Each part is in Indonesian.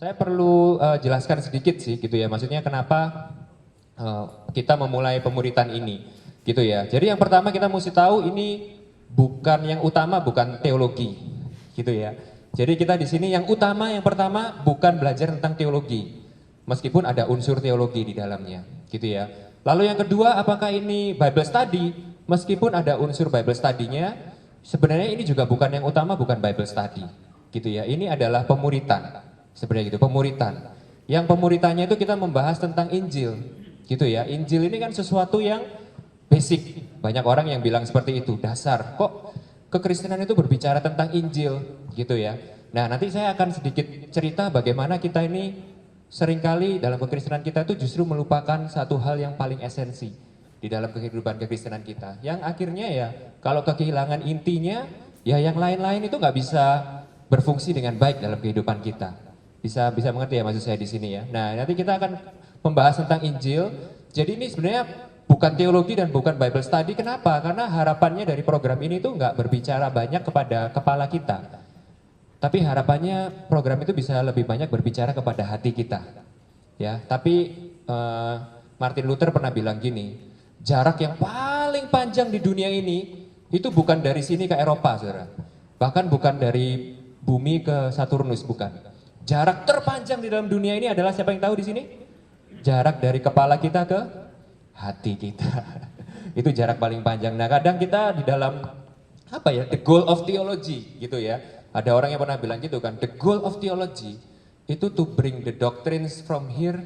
Saya perlu jelaskan sedikit sih gitu ya, maksudnya kenapa kita memulai pemuritan ini gitu ya. Jadi yang pertama kita mesti tahu ini bukan yang utama, bukan teologi gitu ya. Jadi kita di sini yang utama, yang pertama bukan belajar tentang teologi, meskipun ada unsur teologi di dalamnya gitu ya. Lalu yang kedua, apakah ini Bible study? Meskipun ada unsur Bible study-nya, sebenarnya ini juga bukan yang utama, bukan Bible study gitu ya. Ini adalah pemuritan. Sebenarnya gitu, pemuritan. Yang pemuritannya itu kita membahas tentang Injil, gitu ya. Injil ini kan sesuatu yang basic. Banyak orang yang bilang seperti itu, dasar. Kok kekristenan itu berbicara tentang Injil, gitu ya. Nah, nanti saya akan sedikit cerita bagaimana kita ini seringkali dalam kekristenan kita itu justru melupakan satu hal yang paling esensi di dalam kehidupan kekristenan kita. Yang akhirnya ya, kalau kehilangan intinya, ya yang lain-lain itu nggak bisa berfungsi dengan baik dalam kehidupan kita. Bisa mengerti ya maksud saya di sini ya. Nah, nanti kita akan membahas tentang Injil. Jadi ini sebenarnya bukan teologi dan bukan Bible study. Kenapa? Karena harapannya dari program ini tuh nggak berbicara banyak kepada kepala kita. Tapi harapannya program itu bisa lebih banyak berbicara kepada hati kita. Ya, tapi Martin Luther pernah bilang gini, jarak yang paling panjang di dunia ini itu bukan dari sini ke Eropa, saudara. Bahkan bukan dari bumi ke Saturnus, bukan. Jarak terpanjang di dalam dunia ini adalah siapa yang tahu di sini? Jarak dari kepala kita ke hati kita. Itu jarak paling panjang. Nah, kadang kita di dalam apa ya? The goal of theology gitu ya. Ada orang yang pernah bilang gitu kan, the goal of theology itu to bring the doctrines from here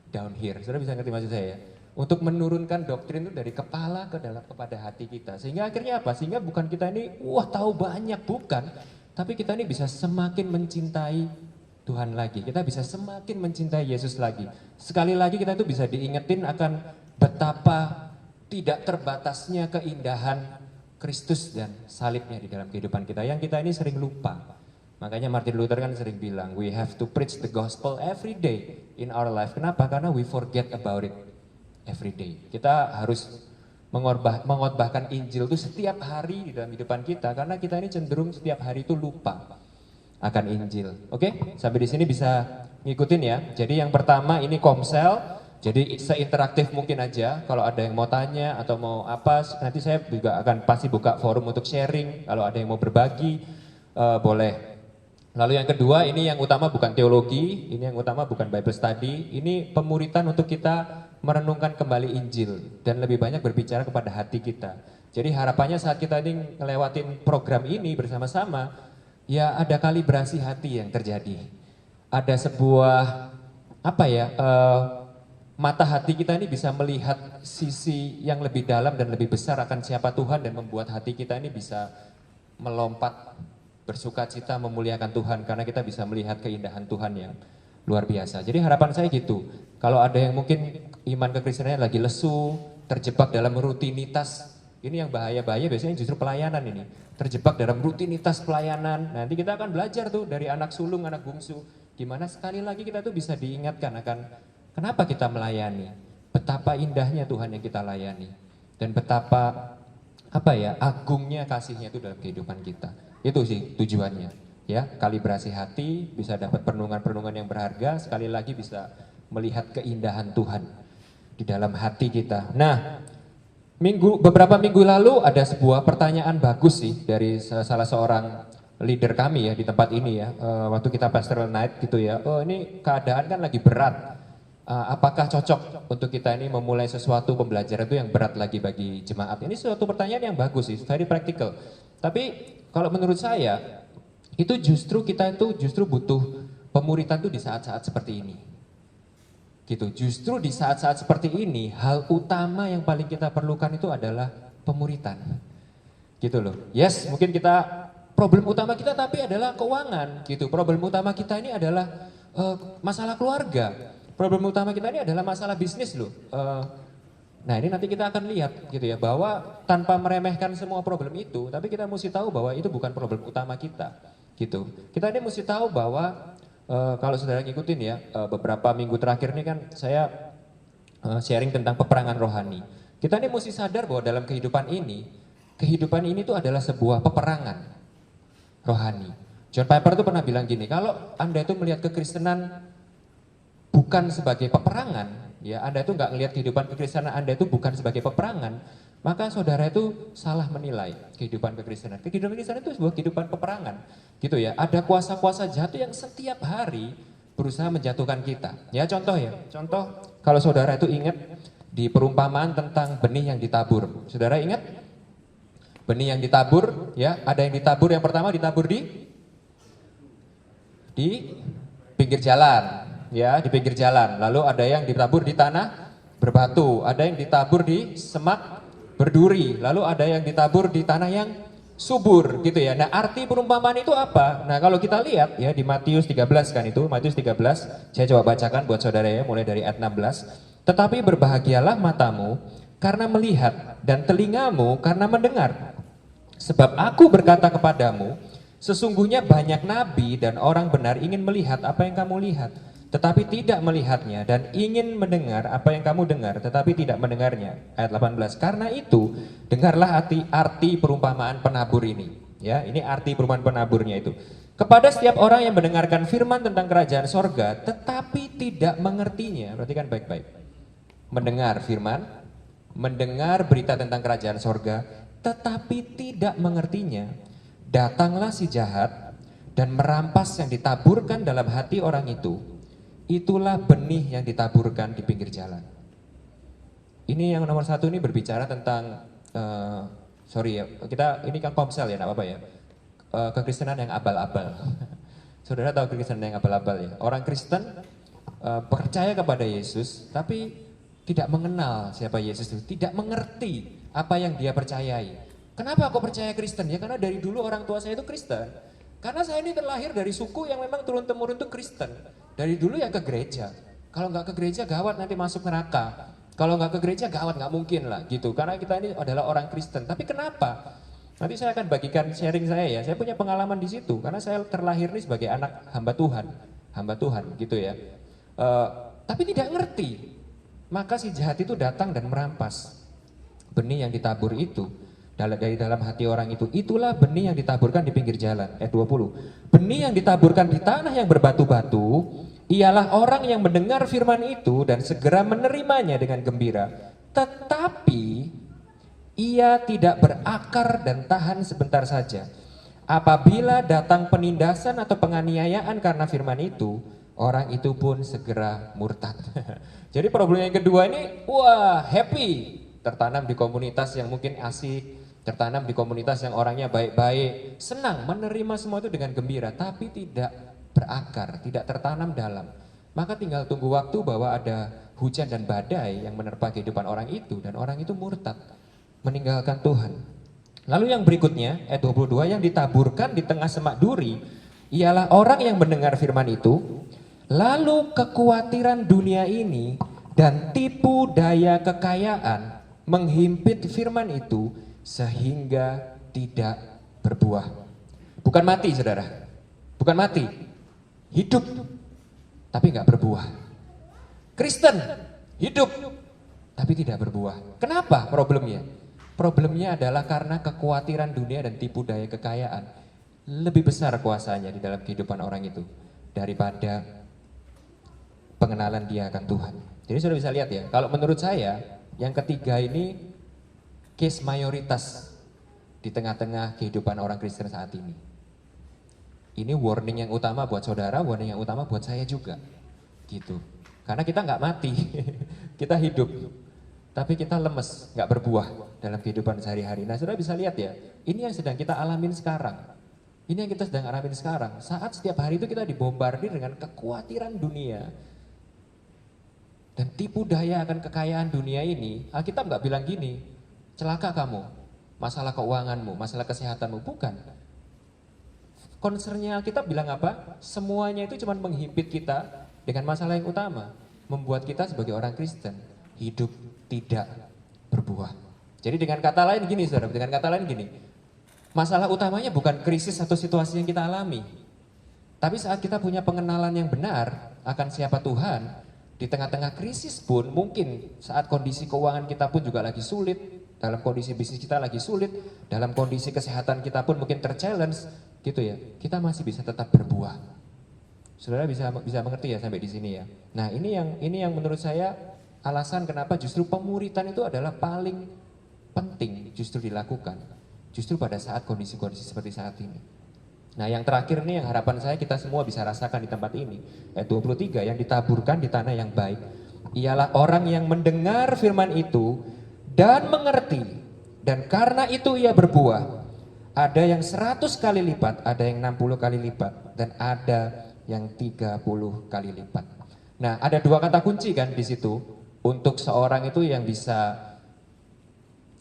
down here. Saudara bisa ngerti maksud saya ya? Untuk menurunkan doktrin itu dari kepala ke dalam kepada hati kita. Sehingga akhirnya apa? Sehingga bukan kita ini wah tahu banyak, bukan. Tapi kita ini bisa semakin mencintai Tuhan lagi, kita bisa semakin mencintai Yesus lagi. Sekali lagi kita itu bisa diingetin akan betapa tidak terbatasnya keindahan Kristus dan salibnya di dalam kehidupan kita. Yang kita ini sering lupa. Makanya Martin Luther kan sering bilang, we have to preach the gospel every day in our life. Kenapa? Karena we forget about it every day. Kita harus mengotbahkan Injil itu setiap hari di dalam kehidupan kita. Karena kita ini cenderung setiap hari itu lupa akan Injil. Oke, sampai di sini bisa ngikutin ya. Jadi yang pertama ini Komsel. Jadi seinteraktif mungkin aja. Kalau ada yang mau tanya atau mau apa, nanti saya juga akan pasti buka forum untuk sharing. Kalau ada yang mau berbagi, boleh. Lalu yang kedua, ini yang utama bukan teologi, ini yang utama bukan Bible study. Ini pemuritan untuk kita merenungkan kembali Injil dan lebih banyak berbicara kepada hati kita. Jadi harapannya saat kita ini ngelewatin program ini bersama-sama, ya ada kalibrasi hati yang terjadi. Ada sebuah apa ya, mata hati kita ini bisa melihat sisi yang lebih dalam dan lebih besar akan siapa Tuhan dan membuat hati kita ini bisa melompat bersuka cita memuliakan Tuhan karena kita bisa melihat keindahan Tuhan yang luar biasa. Jadi harapan saya gitu. Kalau ada yang mungkin iman kekristenannya lagi lesu, terjebak dalam rutinitas, ini yang bahaya-bahaya biasanya justru pelayanan ini. Terjebak dalam rutinitas pelayanan. Nanti kita akan belajar tuh dari anak sulung, anak bungsu. Gimana sekali lagi kita tuh bisa diingatkan akan kenapa kita melayani. Betapa indahnya Tuhan yang kita layani. Dan betapa apa ya, agungnya kasihnya itu dalam kehidupan kita. Itu sih tujuannya. Ya, kalibrasi hati, bisa dapat perenungan-perenungan yang berharga, sekali lagi bisa melihat keindahan Tuhan di dalam hati kita. Nah, beberapa minggu lalu ada sebuah pertanyaan bagus sih dari salah seorang leader kami ya di tempat ini ya. Waktu kita pastoral night gitu ya. Oh, ini keadaan kan lagi berat. Apakah cocok untuk kita ini memulai sesuatu pembelajaran itu yang berat lagi bagi jemaat? Ini suatu pertanyaan yang bagus sih, very practical. Tapi kalau menurut saya itu kita justru butuh pemuritan tuh di saat-saat seperti ini. Gitu. Justru di saat-saat seperti ini hal utama yang paling kita perlukan itu adalah pemuritan. Gitu loh. Yes, mungkin problem utama kita tapi adalah keuangan gitu. Problem utama kita ini adalah masalah keluarga. Problem utama kita ini adalah masalah bisnis loh. Nah, ini nanti kita akan lihat gitu ya bahwa tanpa meremehkan semua problem itu, tapi kita mesti tahu bahwa itu bukan problem utama kita. Gitu. Kita ini mesti tahu bahwa kalau saudara ngikutin ya, beberapa minggu terakhir ini kan saya sharing tentang peperangan rohani. Kita ini mesti sadar bahwa dalam kehidupan ini tuh adalah sebuah peperangan rohani. John Piper itu pernah bilang gini, kalau Anda itu melihat kekristenan bukan sebagai peperangan, ya Anda itu nggak melihat kehidupan kekristenan Anda itu bukan sebagai peperangan, maka saudara itu salah menilai kehidupan kekristenan. Kehidupan kekristenan itu sebuah kehidupan peperangan, gitu ya. Ada kuasa-kuasa jahat yang setiap hari berusaha menjatuhkan kita. Ya contoh kalau saudara itu ingat di perumpamaan tentang benih yang ditabur. Saudara ingat benih yang ditabur, ya ada yang ditabur yang pertama ditabur di pinggir jalan, ya di pinggir jalan. Lalu ada yang ditabur di tanah berbatu, ada yang ditabur di semak berduri, lalu ada yang ditabur di tanah yang subur, gitu ya. Nah, arti perumpamaan itu apa? Nah, kalau kita lihat ya di Matius 13 kan itu, Matius 13, saya coba bacakan buat saudara ya, mulai dari ayat 16. Tetapi berbahagialah matamu karena melihat dan telingamu karena mendengar. Sebab aku berkata kepadamu, sesungguhnya banyak nabi dan orang benar ingin melihat apa yang kamu lihat, tetapi tidak melihatnya, dan ingin mendengar apa yang kamu dengar, tetapi tidak mendengarnya. Ayat 18, karena itu dengarlah arti perumpamaan penabur ini. Ya, ini arti perumpamaan penaburnya itu. Kepada setiap orang yang mendengarkan firman tentang kerajaan sorga, tetapi tidak mengertinya. Perhatikan baik-baik. Mendengar firman, mendengar berita tentang kerajaan sorga, tetapi tidak mengertinya. Datanglah si jahat dan merampas yang ditaburkan dalam hati orang itu. Itulah benih yang ditaburkan di pinggir jalan. Ini yang nomor satu, ini berbicara tentang sorry ya, kita ini kan komsel ya, enggak apa-apa ya. Kekristenan yang abal-abal. Saudara tahu kekristenan yang abal-abal ya. Orang Kristen percaya kepada Yesus, tapi tidak mengenal siapa Yesus itu, tidak mengerti apa yang dia percayai. Kenapa aku percaya Kristen? Ya karena dari dulu orang tua saya itu Kristen. Karena saya ini terlahir dari suku yang memang turun-temurun itu Kristen. Dari dulu ya ke gereja. Kalau nggak ke gereja gawat nanti masuk neraka. Kalau nggak ke gereja gawat, nggak mungkin lah gitu. Karena kita ini adalah orang Kristen. Tapi kenapa? Nanti saya akan bagikan sharing saya ya. Saya punya pengalaman di situ. Karena saya terlahir ini sebagai anak hamba Tuhan gitu ya. Tapi tidak ngerti. Maka si jahat itu datang dan merampas benih yang ditabur itu. Dari dalam hati orang itu, itulah benih yang ditaburkan di pinggir jalan. Ayat 20, benih yang ditaburkan di tanah yang berbatu-batu, ialah orang yang mendengar firman itu dan segera menerimanya dengan gembira. Tetapi ia tidak berakar dan tahan sebentar saja. Apabila datang penindasan atau penganiayaan karena firman itu, orang itu pun segera murtad. Jadi problem yang kedua ini, wah happy, tertanam di komunitas yang mungkin asik, tertanam di komunitas yang orangnya baik-baik, senang menerima semua itu dengan gembira, tapi tidak berakar, tidak tertanam dalam. Maka tinggal tunggu waktu bahwa ada hujan dan badai yang menerpa kehidupan orang itu, dan orang itu murtad, meninggalkan Tuhan. Lalu yang berikutnya, ayat 22, yang ditaburkan di tengah semak duri, ialah orang yang mendengar firman itu, lalu kekhawatiran dunia ini dan tipu daya kekayaan menghimpit firman itu, sehingga tidak berbuah. Bukan mati saudara, bukan mati, hidup tapi nggak berbuah. Kristen hidup tapi tidak berbuah. Kenapa problemnya? Problemnya adalah karena kekhawatiran dunia dan tipu daya kekayaan lebih besar kuasanya di dalam kehidupan orang itu daripada pengenalan dia akan Tuhan. Jadi sudah bisa lihat ya, kalau menurut saya yang ketiga ini case mayoritas di tengah-tengah kehidupan orang Kristen saat ini. Ini warning yang utama buat saudara, warning yang utama buat saya juga, gitu. Karena kita nggak mati, kita hidup, tapi kita lemes, nggak berbuah dalam kehidupan sehari-hari. Nah, saudara bisa lihat ya, ini yang sedang kita alamin sekarang. Ini yang kita sedang alamin sekarang. Saat setiap hari itu kita dibombardir dengan kekhawatiran dunia dan tipu daya akan kekayaan dunia ini. Alkitab nggak bilang gini, celaka kamu, masalah keuanganmu, masalah kesehatanmu, bukan. Concernnya Alkitab bilang apa? Semuanya itu cuma menghimpit kita dengan masalah yang utama, membuat kita sebagai orang Kristen hidup tidak berbuah. Jadi dengan kata lain gini saudara, dengan kata lain gini, masalah utamanya bukan krisis atau situasi yang kita alami, tapi saat kita punya pengenalan yang benar akan siapa Tuhan, di tengah-tengah krisis pun, mungkin saat kondisi keuangan kita pun juga lagi sulit, dalam kondisi bisnis kita lagi sulit, dalam kondisi kesehatan kita pun mungkin terchallenge, gitu ya, kita masih bisa tetap berbuah. Saudara bisa mengerti ya sampai di sini ya. Nah, ini yang menurut saya alasan kenapa justru pemuritan itu adalah paling penting justru dilakukan. Justru pada saat kondisi-kondisi seperti saat ini. Nah, yang terakhir nih yang harapan saya kita semua bisa rasakan di tempat ini. Ayat 23, yang ditaburkan di tanah yang baik ialah orang yang mendengar firman itu dan mengerti, dan karena itu ia berbuah. Ada yang 100 kali lipat, ada yang 60 kali lipat, dan ada yang 30 kali lipat. Nah, ada dua kata kunci kan di situ untuk seorang itu yang bisa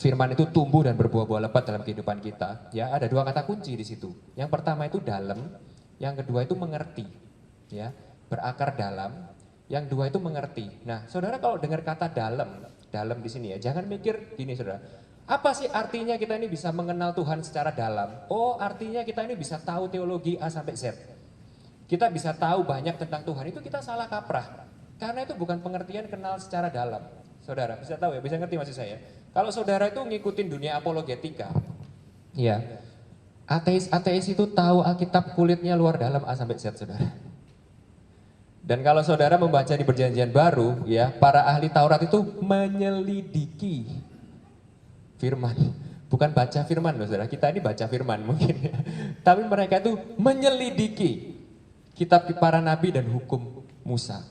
firman itu tumbuh dan berbuah-buah lebat dalam kehidupan kita. Ya, ada dua kata kunci di situ. Yang pertama itu dalam, yang kedua itu mengerti. Ya, berakar dalam. Yang dua itu mengerti. Nah, saudara kalau dengar kata dalam di sini ya, jangan mikir gini saudara. Apa sih artinya kita ini bisa mengenal Tuhan secara dalam? Oh, artinya kita ini bisa tahu teologi A sampai Z. Kita bisa tahu banyak tentang Tuhan, itu kita salah kaprah. Karena itu bukan pengertian kenal secara dalam. Saudara bisa tahu ya, bisa ngerti maksud saya. Kalau saudara itu ngikutin dunia apologetika, ya, ateis itu tahu Alkitab kulitnya luar dalam A sampai Z, saudara. Dan kalau saudara membaca di Perjanjian Baru, ya, para ahli Taurat itu menyelidiki firman. Bukan baca firman loh saudara, kita ini baca firman mungkin ya. Tapi mereka itu menyelidiki kitab para nabi dan hukum Musa.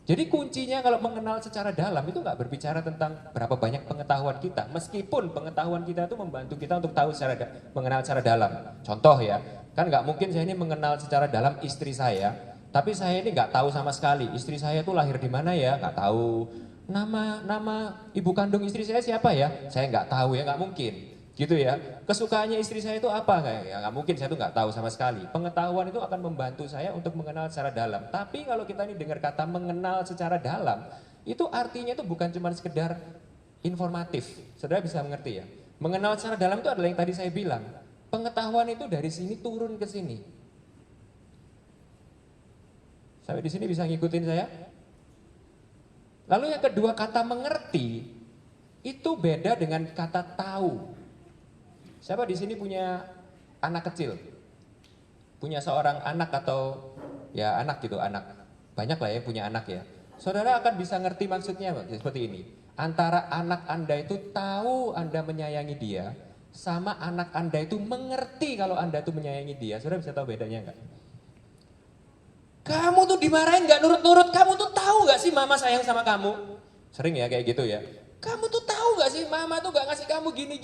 Jadi kuncinya kalau mengenal secara dalam itu nggak berbicara tentang berapa banyak pengetahuan kita. Meskipun pengetahuan kita itu membantu kita untuk tahu mengenal secara dalam. Contoh ya, kan nggak mungkin saya ini mengenal secara dalam istri saya, tapi saya ini nggak tahu sama sekali istri saya itu lahir di mana ya, nggak tahu. Nama ibu kandung istri saya siapa ya? Saya nggak tahu ya, nggak mungkin. Gitu ya. Kesukaannya istri saya itu apa? Ya nggak mungkin, saya tuh nggak tahu sama sekali. Pengetahuan itu akan membantu saya untuk mengenal secara dalam. Tapi kalau kita ini dengar kata mengenal secara dalam, itu artinya itu bukan cuma sekedar informatif. Saudara bisa mengerti ya? Mengenal secara dalam itu adalah yang tadi saya bilang. Pengetahuan itu dari sini turun ke sini. Sampai di sini bisa ngikutin saya? Lalu yang kedua, kata mengerti itu beda dengan kata tahu. Siapa di sini punya anak kecil? Punya seorang anak atau ya anak gitu, anak. Banyak lah ya punya anak ya. Saudara akan bisa ngerti maksudnya seperti ini. Antara anak Anda itu tahu Anda menyayangi dia, sama anak Anda itu mengerti kalau Anda itu menyayangi dia. Saudara bisa tahu bedanya enggak? Kamu tuh dimarahin gak nurut-nurut, kamu tuh tahu gak sih mama sayang sama kamu? Sering ya kayak gitu ya. Kamu tuh tahu gak sih mama tuh gak ngasih kamu gini.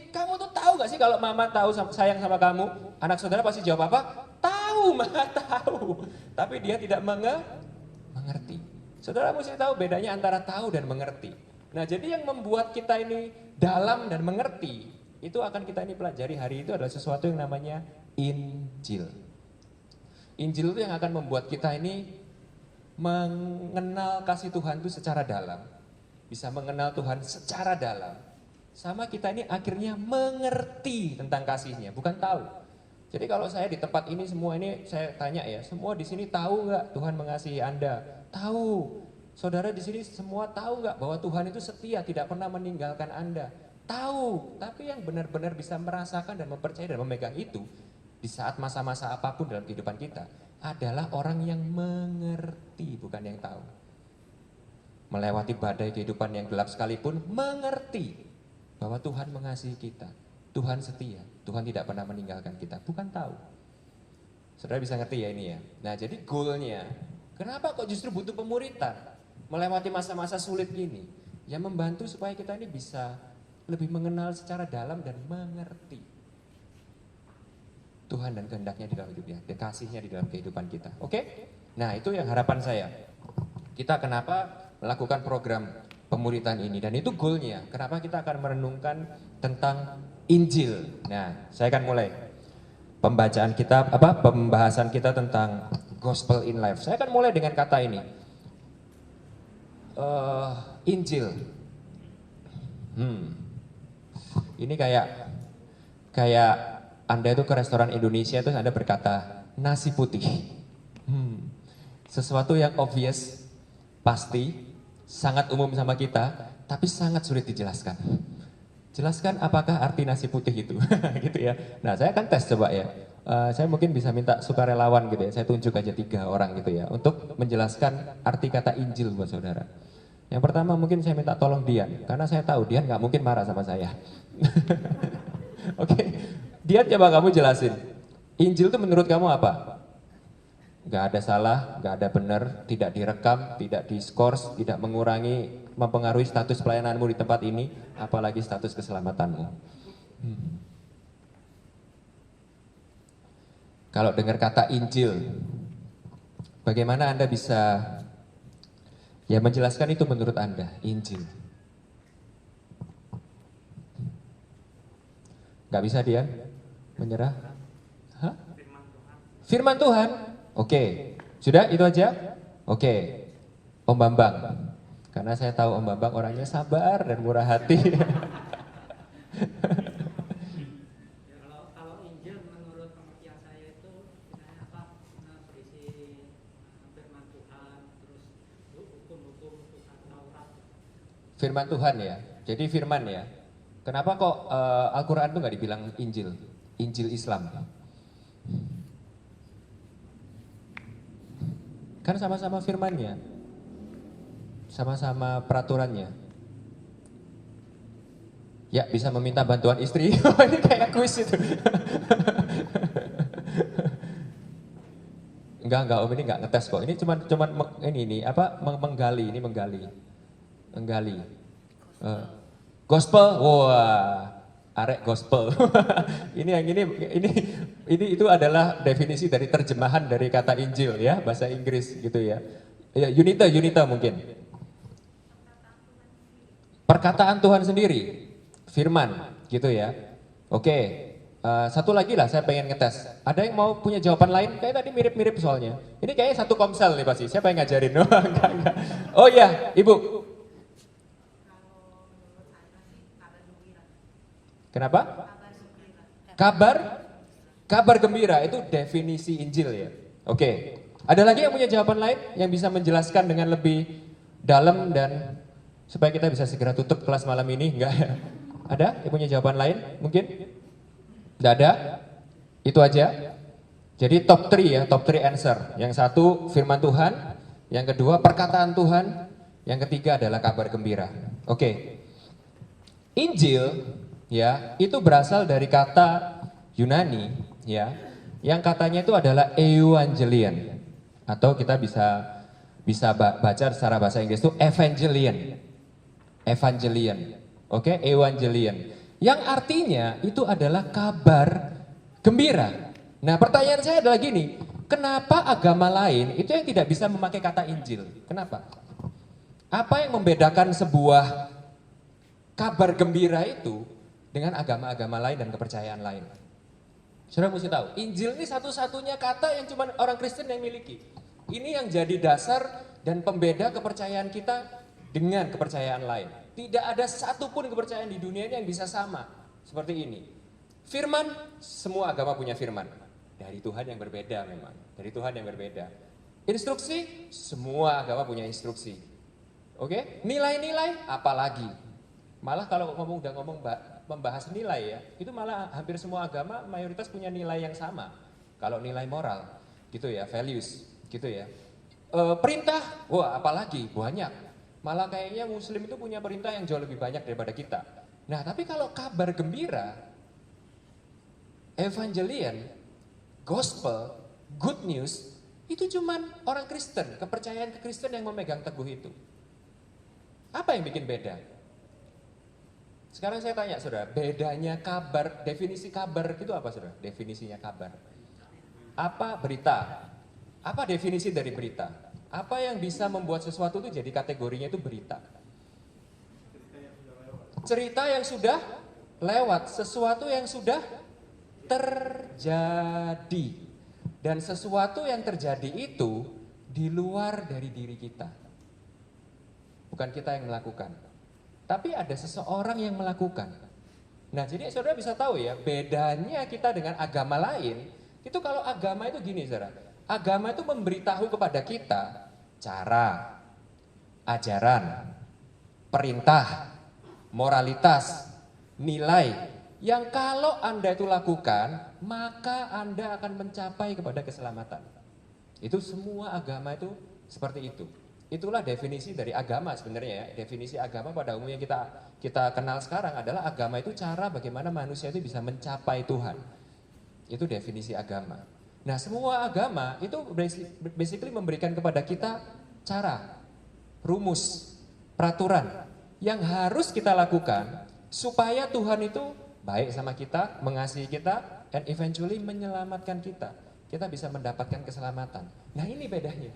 Kamu tuh tahu gak sih kalau mama tahu sayang sama kamu? Anak saudara pasti jawab apa? Tahu, mama tahu. Tapi dia tidak mengerti. Saudara mesti tahu bedanya antara tahu dan mengerti. Nah, jadi yang membuat kita ini dalam dan mengerti, itu akan kita ini pelajari hari itu adalah sesuatu yang namanya Injil. Injil itu yang akan membuat kita ini mengenal kasih Tuhan itu secara dalam. Bisa mengenal Tuhan secara dalam. Sama kita ini akhirnya mengerti tentang kasihnya, bukan tahu. Jadi kalau saya di tempat ini semua ini saya tanya ya, semua di sini tahu nggak Tuhan mengasihi Anda? Tahu. Saudara di sini semua tahu nggak bahwa Tuhan itu setia, tidak pernah meninggalkan Anda? Tahu. Tapi yang benar-benar bisa merasakan dan mempercayai dan memegang itu di saat masa-masa apapun dalam kehidupan kita adalah orang yang mengerti, bukan yang tahu. Melewati badai kehidupan yang gelap sekalipun mengerti bahwa Tuhan mengasihi kita. Tuhan setia, Tuhan tidak pernah meninggalkan kita, bukan tahu. Saudara bisa ngerti ya ini ya. Nah, jadi goalnya, kenapa kok justru butuh pemuritan? Melewati masa-masa sulit gini, yang membantu supaya kita ini bisa lebih mengenal secara dalam dan mengerti Tuhan dan kehendaknya di dalam hidupnya, dan kasihnya di dalam kehidupan kita. Oke? Nah, itu yang harapan saya. Kita kenapa melakukan program pemuritan ini, dan itu goalnya. Kenapa kita akan merenungkan tentang Injil. Nah, saya akan mulai pembacaan kitab, pembahasan kita tentang Gospel in Life. Saya akan mulai dengan kata ini. Injil. Ini kayak Anda itu ke restoran Indonesia terus Anda berkata nasi putih. Sesuatu yang obvious, pasti, sangat umum sama kita, tapi sangat sulit dijelaskan. Jelaskan apakah arti nasi putih itu, gitu ya. Nah, saya akan tes coba ya. Saya mungkin bisa minta sukarelawan gitu ya, saya tunjuk aja 3 orang gitu ya, untuk menjelaskan arti kata Injil buat saudara. Yang pertama mungkin saya minta tolong Dian, karena saya tahu Dian nggak mungkin marah sama saya. Oke, Dian coba kamu jelasin, Injil itu menurut kamu apa? Nggak ada salah, nggak ada benar, tidak direkam, tidak diskors, tidak mengurangi, mempengaruhi status pelayananmu di tempat ini, apalagi status keselamatanmu. Kalau dengar kata Injil, bagaimana Anda bisa ya menjelaskan itu menurut Anda, Injil? Nggak bisa dia menyerah? Hah? Firman Tuhan. Oke, sudah itu aja? Oke, Om Bambang. Karena saya tahu Om Bambang orangnya sabar dan murah hati. Kalau Injil menurut pengertian saya itu misalnya apa, berisi firman Tuhan, terus hukum-hukum Taurat. Firman Tuhan ya, jadi firman ya. Kenapa kok Al-Quran itu nggak dibilang Injil? Injil Islam. Kan sama-sama firmannya, sama-sama peraturannya. Ya bisa meminta bantuan istri. Ini kayak kuis itu. Enggak Om, ini enggak ngetes kok. Ini cuman ini apa menggali, ini menggali. Gospel, wah, arek gospel. Ini yang ini itu adalah definisi dari terjemahan dari kata Injil ya, bahasa Inggris gitu ya. Ya, unita mungkin. Perkataan Tuhan sendiri, firman gitu ya. Oke. Satu lagi lah saya pengen ngetes. Ada yang mau punya jawaban lain? Kayak tadi mirip-mirip soalnya. Ini kayaknya satu komsel nih pasti. Siapa yang ngajarin? Enggak. Oh iya, Ibu. Kenapa? Kabar gembira itu definisi Injil ya. Oke. Ada lagi yang punya jawaban lain yang bisa menjelaskan dengan lebih dalam dan supaya kita bisa segera tutup kelas malam ini? Enggak ya? Ada yang punya jawaban lain? Mungkin? Tidak ada? Itu aja. Jadi top 3 ya, top 3 answer. Yang satu firman Tuhan, yang kedua perkataan Tuhan, yang ketiga adalah kabar gembira. Oke. Injil ya, itu berasal dari kata Yunani ya, yang katanya itu adalah evangelion atau kita bisa baca secara bahasa Inggris itu evangelion. Oke, evangelion. Yang artinya itu adalah kabar gembira. Nah, pertanyaan saya adalah gini, kenapa agama lain itu yang tidak bisa memakai kata Injil? Kenapa? Apa yang membedakan sebuah kabar gembira itu dengan agama-agama lain dan kepercayaan lain? Saudara mesti tahu, Injil ini satu-satunya kata yang cuma orang Kristen yang miliki. Ini yang jadi dasar dan pembeda kepercayaan kita dengan kepercayaan lain. Tidak ada satupun kepercayaan di dunia ini yang bisa sama seperti ini. Firman, semua agama punya firman. Dari Tuhan yang berbeda memang, dari Tuhan yang berbeda. Instruksi, semua agama punya instruksi. Oke, nilai-nilai apalagi. Malah kalau udah ngomong membahas nilai ya, itu malah hampir semua agama mayoritas punya nilai yang sama. Kalau nilai moral, gitu ya, values, gitu ya. Perintah, wah apalagi banyak. Malah kayaknya Muslim itu punya perintah yang jauh lebih banyak daripada kita. Nah, tapi kalau kabar gembira, evangelion, gospel, good news, itu cuman orang Kristen, kepercayaan Kristen yang memegang teguh itu. Apa yang bikin beda? Sekarang saya tanya saudara, bedanya kabar, definisi kabar itu apa saudara? Definisinya kabar. Apa berita? Apa definisi dari berita? Apa yang bisa membuat sesuatu itu jadi kategorinya itu berita? Cerita yang sudah lewat, sesuatu yang sudah terjadi. Dan sesuatu yang terjadi itu di luar dari diri kita. Bukan kita yang melakukan. Tapi ada seseorang yang melakukan. Nah, jadi saudara bisa tahu ya, bedanya kita dengan agama lain, itu kalau agama itu gini saudara. Agama itu memberitahu kepada kita cara, ajaran, perintah, moralitas, nilai yang kalau Anda itu lakukan, maka Anda akan mencapai kepada keselamatan. Itu semua agama itu seperti itu. Itulah definisi dari agama sebenarnya ya. Definisi agama pada umumnya kita kenal sekarang adalah agama itu cara bagaimana manusia itu bisa mencapai Tuhan. Itu definisi agama. Nah, semua agama itu basically memberikan kepada kita cara, rumus, peraturan yang harus kita lakukan supaya Tuhan itu baik sama kita, mengasihi kita, and eventually menyelamatkan kita. Kita bisa mendapatkan keselamatan. Nah, ini bedanya.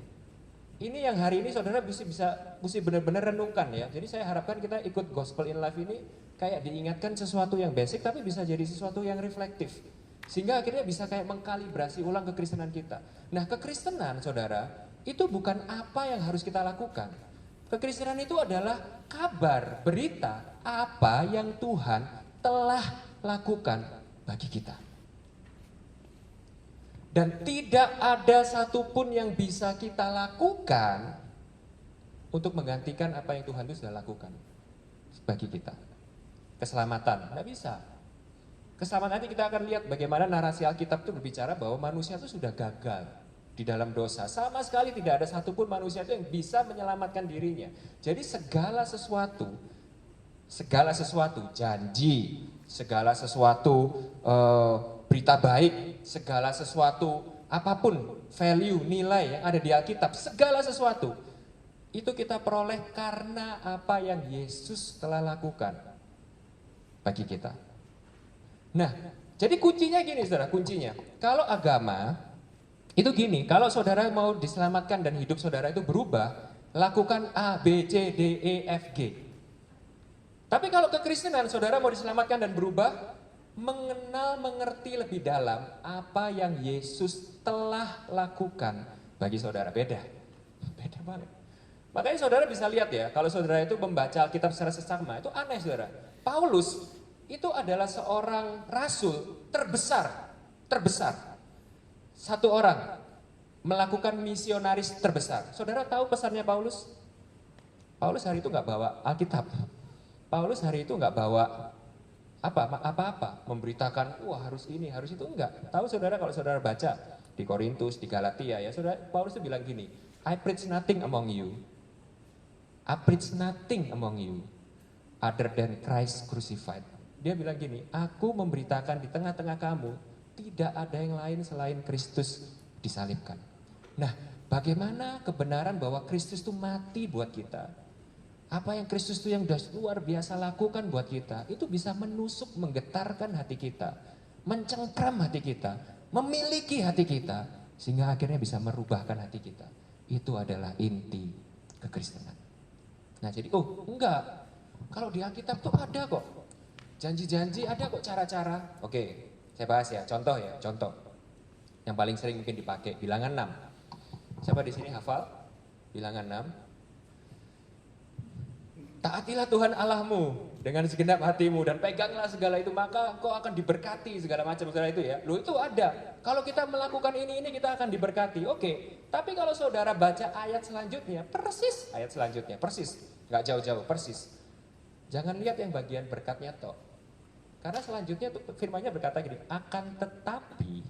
Ini yang hari ini saudara mesti benar-benar renungkan ya. Jadi saya harapkan kita ikut Gospel in Life ini kayak diingatkan sesuatu yang basic tapi bisa jadi sesuatu yang reflektif. Sehingga akhirnya bisa kayak mengkalibrasi ulang kekristenan kita. Nah, kekristenan saudara itu bukan apa yang harus kita lakukan. Kekristenan itu adalah kabar, berita apa yang Tuhan telah lakukan bagi kita. Dan tidak ada satupun yang bisa kita lakukan untuk menggantikan apa yang Tuhan itu sudah lakukan bagi kita. Keselamatan, tidak bisa. Keselamatan nanti kita akan lihat bagaimana narasi Alkitab itu berbicara bahwa manusia itu sudah gagal di dalam dosa. Sama sekali tidak ada satupun manusia itu yang bisa menyelamatkan dirinya. Jadi segala sesuatu, janji, segala sesuatu berita baik, segala sesuatu, apapun value, nilai yang ada di Alkitab, segala sesuatu itu kita peroleh karena apa yang Yesus telah lakukan bagi kita. Nah, jadi kuncinya gini saudara, kuncinya. Kalau agama itu gini, kalau saudara mau diselamatkan dan hidup saudara itu berubah, lakukan A, B, C, D, E, F, G. Tapi kalau kekristenan saudara mau diselamatkan dan berubah, mengenal, mengerti lebih dalam apa yang Yesus telah lakukan bagi saudara. Beda banget. Makanya saudara bisa lihat ya, kalau saudara itu membaca Alkitab secara seksama, itu aneh saudara. Paulus itu adalah seorang rasul terbesar. Satu orang melakukan misionaris terbesar. Saudara tahu pesannya Paulus? Paulus hari itu nggak bawa Alkitab. Paulus hari itu nggak bawa apa-apa, memberitakan, wah harus ini, harus itu, enggak. Tahu saudara kalau saudara baca di Korintus, di Galatia ya, saudara, Paulus itu bilang gini, I preach nothing among you other than Christ crucified. Dia bilang gini, aku memberitakan di tengah-tengah kamu, tidak ada yang lain selain Kristus disalibkan. Nah, bagaimana kebenaran bahwa Kristus itu mati buat kita? Apa yang Kristus itu yang sudah luar biasa lakukan buat kita, itu bisa menusuk, menggetarkan hati kita, mencengkram hati kita, memiliki hati kita, sehingga akhirnya bisa merubahkan hati kita. Itu adalah inti kekristenan. Nah jadi, enggak, kalau di Alkitab tuh ada kok, janji-janji ada kok cara-cara. Oke, saya bahas ya, contoh. Yang paling sering mungkin dipakai, bilangan 6. Siapa di sini hafal? Bilangan 6. Taatilah Tuhan Allahmu dengan segenap hatimu dan peganglah segala itu, maka kau akan diberkati segala macam segala itu ya. Loh itu ada. Kalau kita melakukan ini kita akan diberkati. Oke. Tapi kalau saudara baca ayat selanjutnya, persis. Nggak jauh-jauh, persis. Jangan lihat yang bagian berkatnya toh. Karena selanjutnya tuh firman-Nya berkata gini, akan tetapi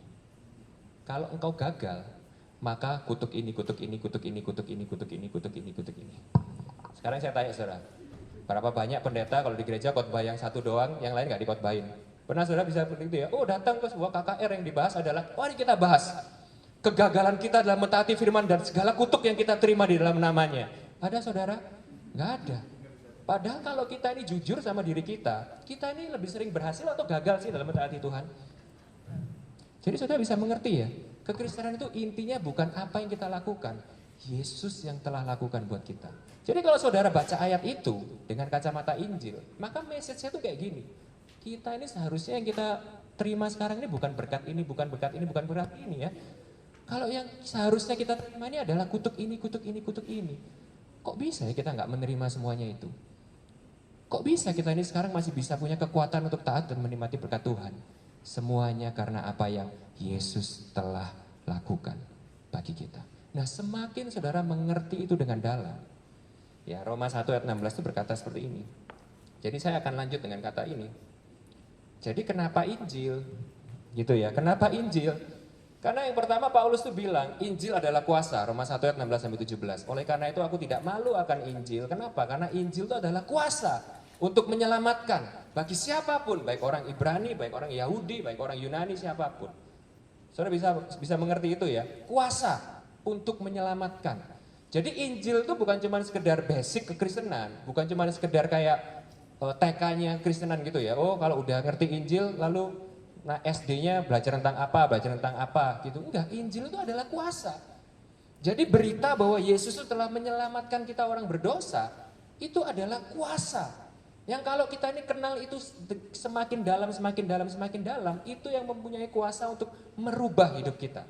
kalau engkau gagal, maka kutuk ini. Sekarang saya tanya saudara, berapa banyak pendeta kalau di gereja khotbah yang satu doang, yang lain nggak dikhotbahin? Pernah saudara bisa seperti itu ya? Oh datang ke sebuah KKR yang dibahas adalah, mari kita bahas kegagalan kita dalam mentaati firman dan segala kutuk yang kita terima di dalam namanya. Ada saudara? Nggak ada. Padahal kalau kita ini jujur sama diri kita ini lebih sering berhasil atau gagal sih dalam mentaati Tuhan? Jadi saudara bisa mengerti ya, kekristenan itu intinya bukan apa yang kita lakukan, Yesus yang telah lakukan buat kita. Jadi kalau saudara baca ayat itu dengan kacamata Injil, maka message-nya tuh kayak gini. Kita ini seharusnya yang kita terima sekarang ini bukan berkat ini, bukan berkat ini ya. Kalau yang seharusnya kita terima ini adalah kutuk ini. Kok bisa ya kita nggak menerima semuanya itu? Kok bisa kita ini sekarang masih bisa punya kekuatan untuk taat dan menikmati berkat Tuhan? Semuanya karena apa yang Yesus telah lakukan bagi kita. Nah semakin saudara mengerti itu dengan dalam, ya Roma 1 ayat 16 itu berkata seperti ini. Jadi saya akan lanjut dengan kata ini. Jadi kenapa Injil? Gitu ya, kenapa Injil? Karena yang pertama Paulus tuh bilang, Injil adalah kuasa, Roma 1 ayat 16-17. Oleh karena itu aku tidak malu akan Injil. Kenapa? Karena Injil itu adalah kuasa untuk menyelamatkan bagi siapapun, baik orang Ibrani, baik orang Yahudi, baik orang Yunani, siapapun. Saudara bisa mengerti itu ya, kuasa untuk menyelamatkan. Jadi Injil itu bukan cuma sekedar basic kekristenan, bukan cuma sekedar kayak TK-nya kristenan gitu ya. Oh, kalau udah ngerti Injil lalu SD-nya belajar tentang apa gitu. Enggak, Injil itu adalah kuasa. Jadi berita bahwa Yesus itu telah menyelamatkan kita orang berdosa, itu adalah kuasa. Yang kalau kita ini kenal itu semakin dalam, itu yang mempunyai kuasa untuk merubah hidup kita.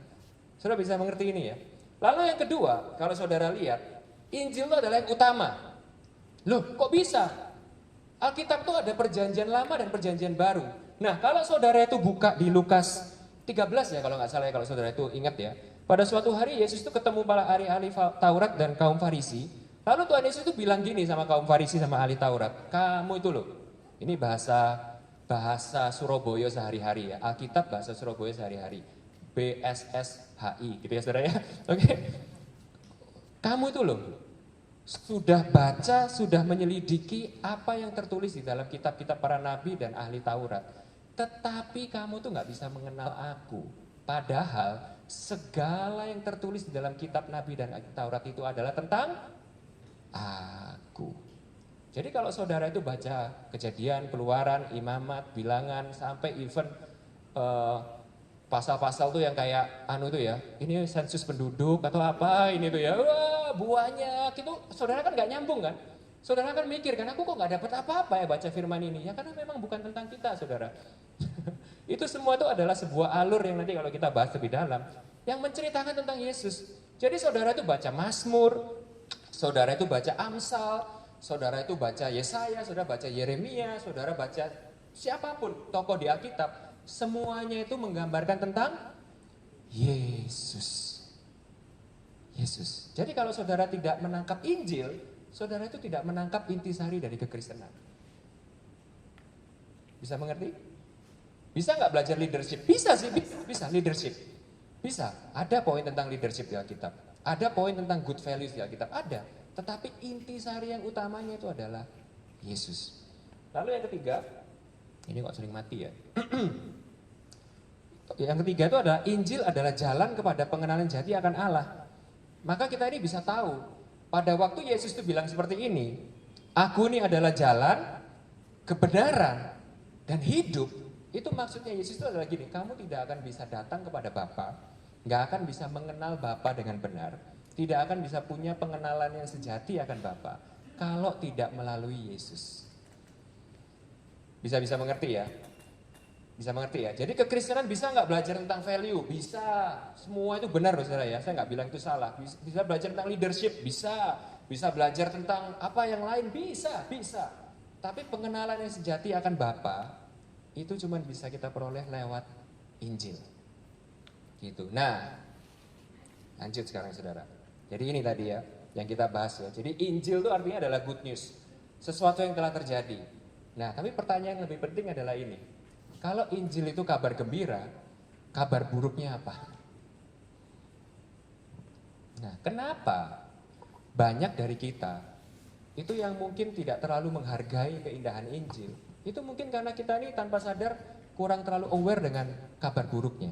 Saudara bisa mengerti ini ya. Lalu yang kedua, kalau saudara lihat, Injil itu adalah yang utama. Loh, kok bisa? Alkitab itu ada perjanjian lama dan perjanjian baru. Nah, kalau saudara itu buka di Lukas 13 ya, kalau nggak salah ya, kalau saudara itu ingat ya. Pada suatu hari Yesus itu ketemu para ahli-ahli Taurat dan kaum Farisi. Lalu Tuhan Yesus itu bilang gini sama kaum Farisi sama ahli Taurat, kamu itu loh, ini bahasa Surabaya sehari-hari ya, Alkitab bahasa Surabaya sehari-hari, BSSHI gitu ya saudara ya, oke. Kamu itu loh, sudah baca, sudah menyelidiki apa yang tertulis di dalam kitab-kitab para nabi dan ahli Taurat, tetapi kamu tuh nggak bisa mengenal aku, padahal segala yang tertulis di dalam kitab nabi dan Taurat itu adalah tentang aku. Jadi kalau saudara itu baca Kejadian, Keluaran, Imamat, Bilangan, sampai even pasal-pasal tuh yang kayak tuh ya, ini sensus penduduk atau apa ini tuh ya, wah banyak itu, saudara kan nggak nyambung kan? Saudara kan mikir kan, aku kok nggak dapat apa-apa ya baca firman ini? Ya karena memang bukan tentang kita, saudara. Itu semua itu adalah sebuah alur yang nanti kalau kita bahas lebih dalam, yang menceritakan tentang Yesus. Jadi saudara itu baca Mazmur, saudara itu baca Amsal, saudara itu baca Yesaya, saudara baca Yeremia, saudara baca siapapun tokoh di Alkitab, semuanya itu menggambarkan tentang Yesus. Yesus. Jadi kalau saudara tidak menangkap Injil, saudara itu tidak menangkap intisari dari kekristenan. Bisa mengerti? Bisa nggak belajar leadership? Bisa sih, bisa leadership. Bisa, ada poin tentang leadership di Alkitab. Ada poin tentang good values di Alkitab, ada. Tetapi intisari yang utamanya itu adalah Yesus. Lalu yang ketiga, ini kok sering mati ya. Yang ketiga itu adalah Injil adalah jalan kepada pengenalan jati akan Allah. Maka kita ini bisa tahu, pada waktu Yesus itu bilang seperti ini, aku ini adalah jalan, kebenaran, dan hidup. Itu maksudnya Yesus itu adalah gini, kamu tidak akan bisa datang kepada Bapa, nggak akan bisa mengenal Bapa dengan benar, tidak akan bisa punya pengenalan yang sejati akan Bapa kalau tidak melalui Yesus. Bisa mengerti ya? Bisa mengerti ya? Jadi kekristenan bisa nggak belajar tentang value? Bisa, semua itu benar loh saudara ya, saya nggak bilang itu salah. Bisa belajar tentang leadership? Bisa belajar tentang apa yang lain? Bisa. Tapi pengenalan yang sejati akan Bapa itu cuma bisa kita peroleh lewat Injil. Gitu. Nah, lanjut sekarang saudara. Jadi ini tadi ya, yang kita bahas ya. Jadi Injil itu artinya adalah good news. Sesuatu yang telah terjadi. Nah, tapi pertanyaan yang lebih penting adalah ini. Kalau Injil itu kabar gembira, kabar buruknya apa? Nah, kenapa banyak dari kita itu yang mungkin tidak terlalu menghargai keindahan Injil? Itu mungkin karena kita ini tanpa sadar kurang terlalu aware dengan kabar buruknya.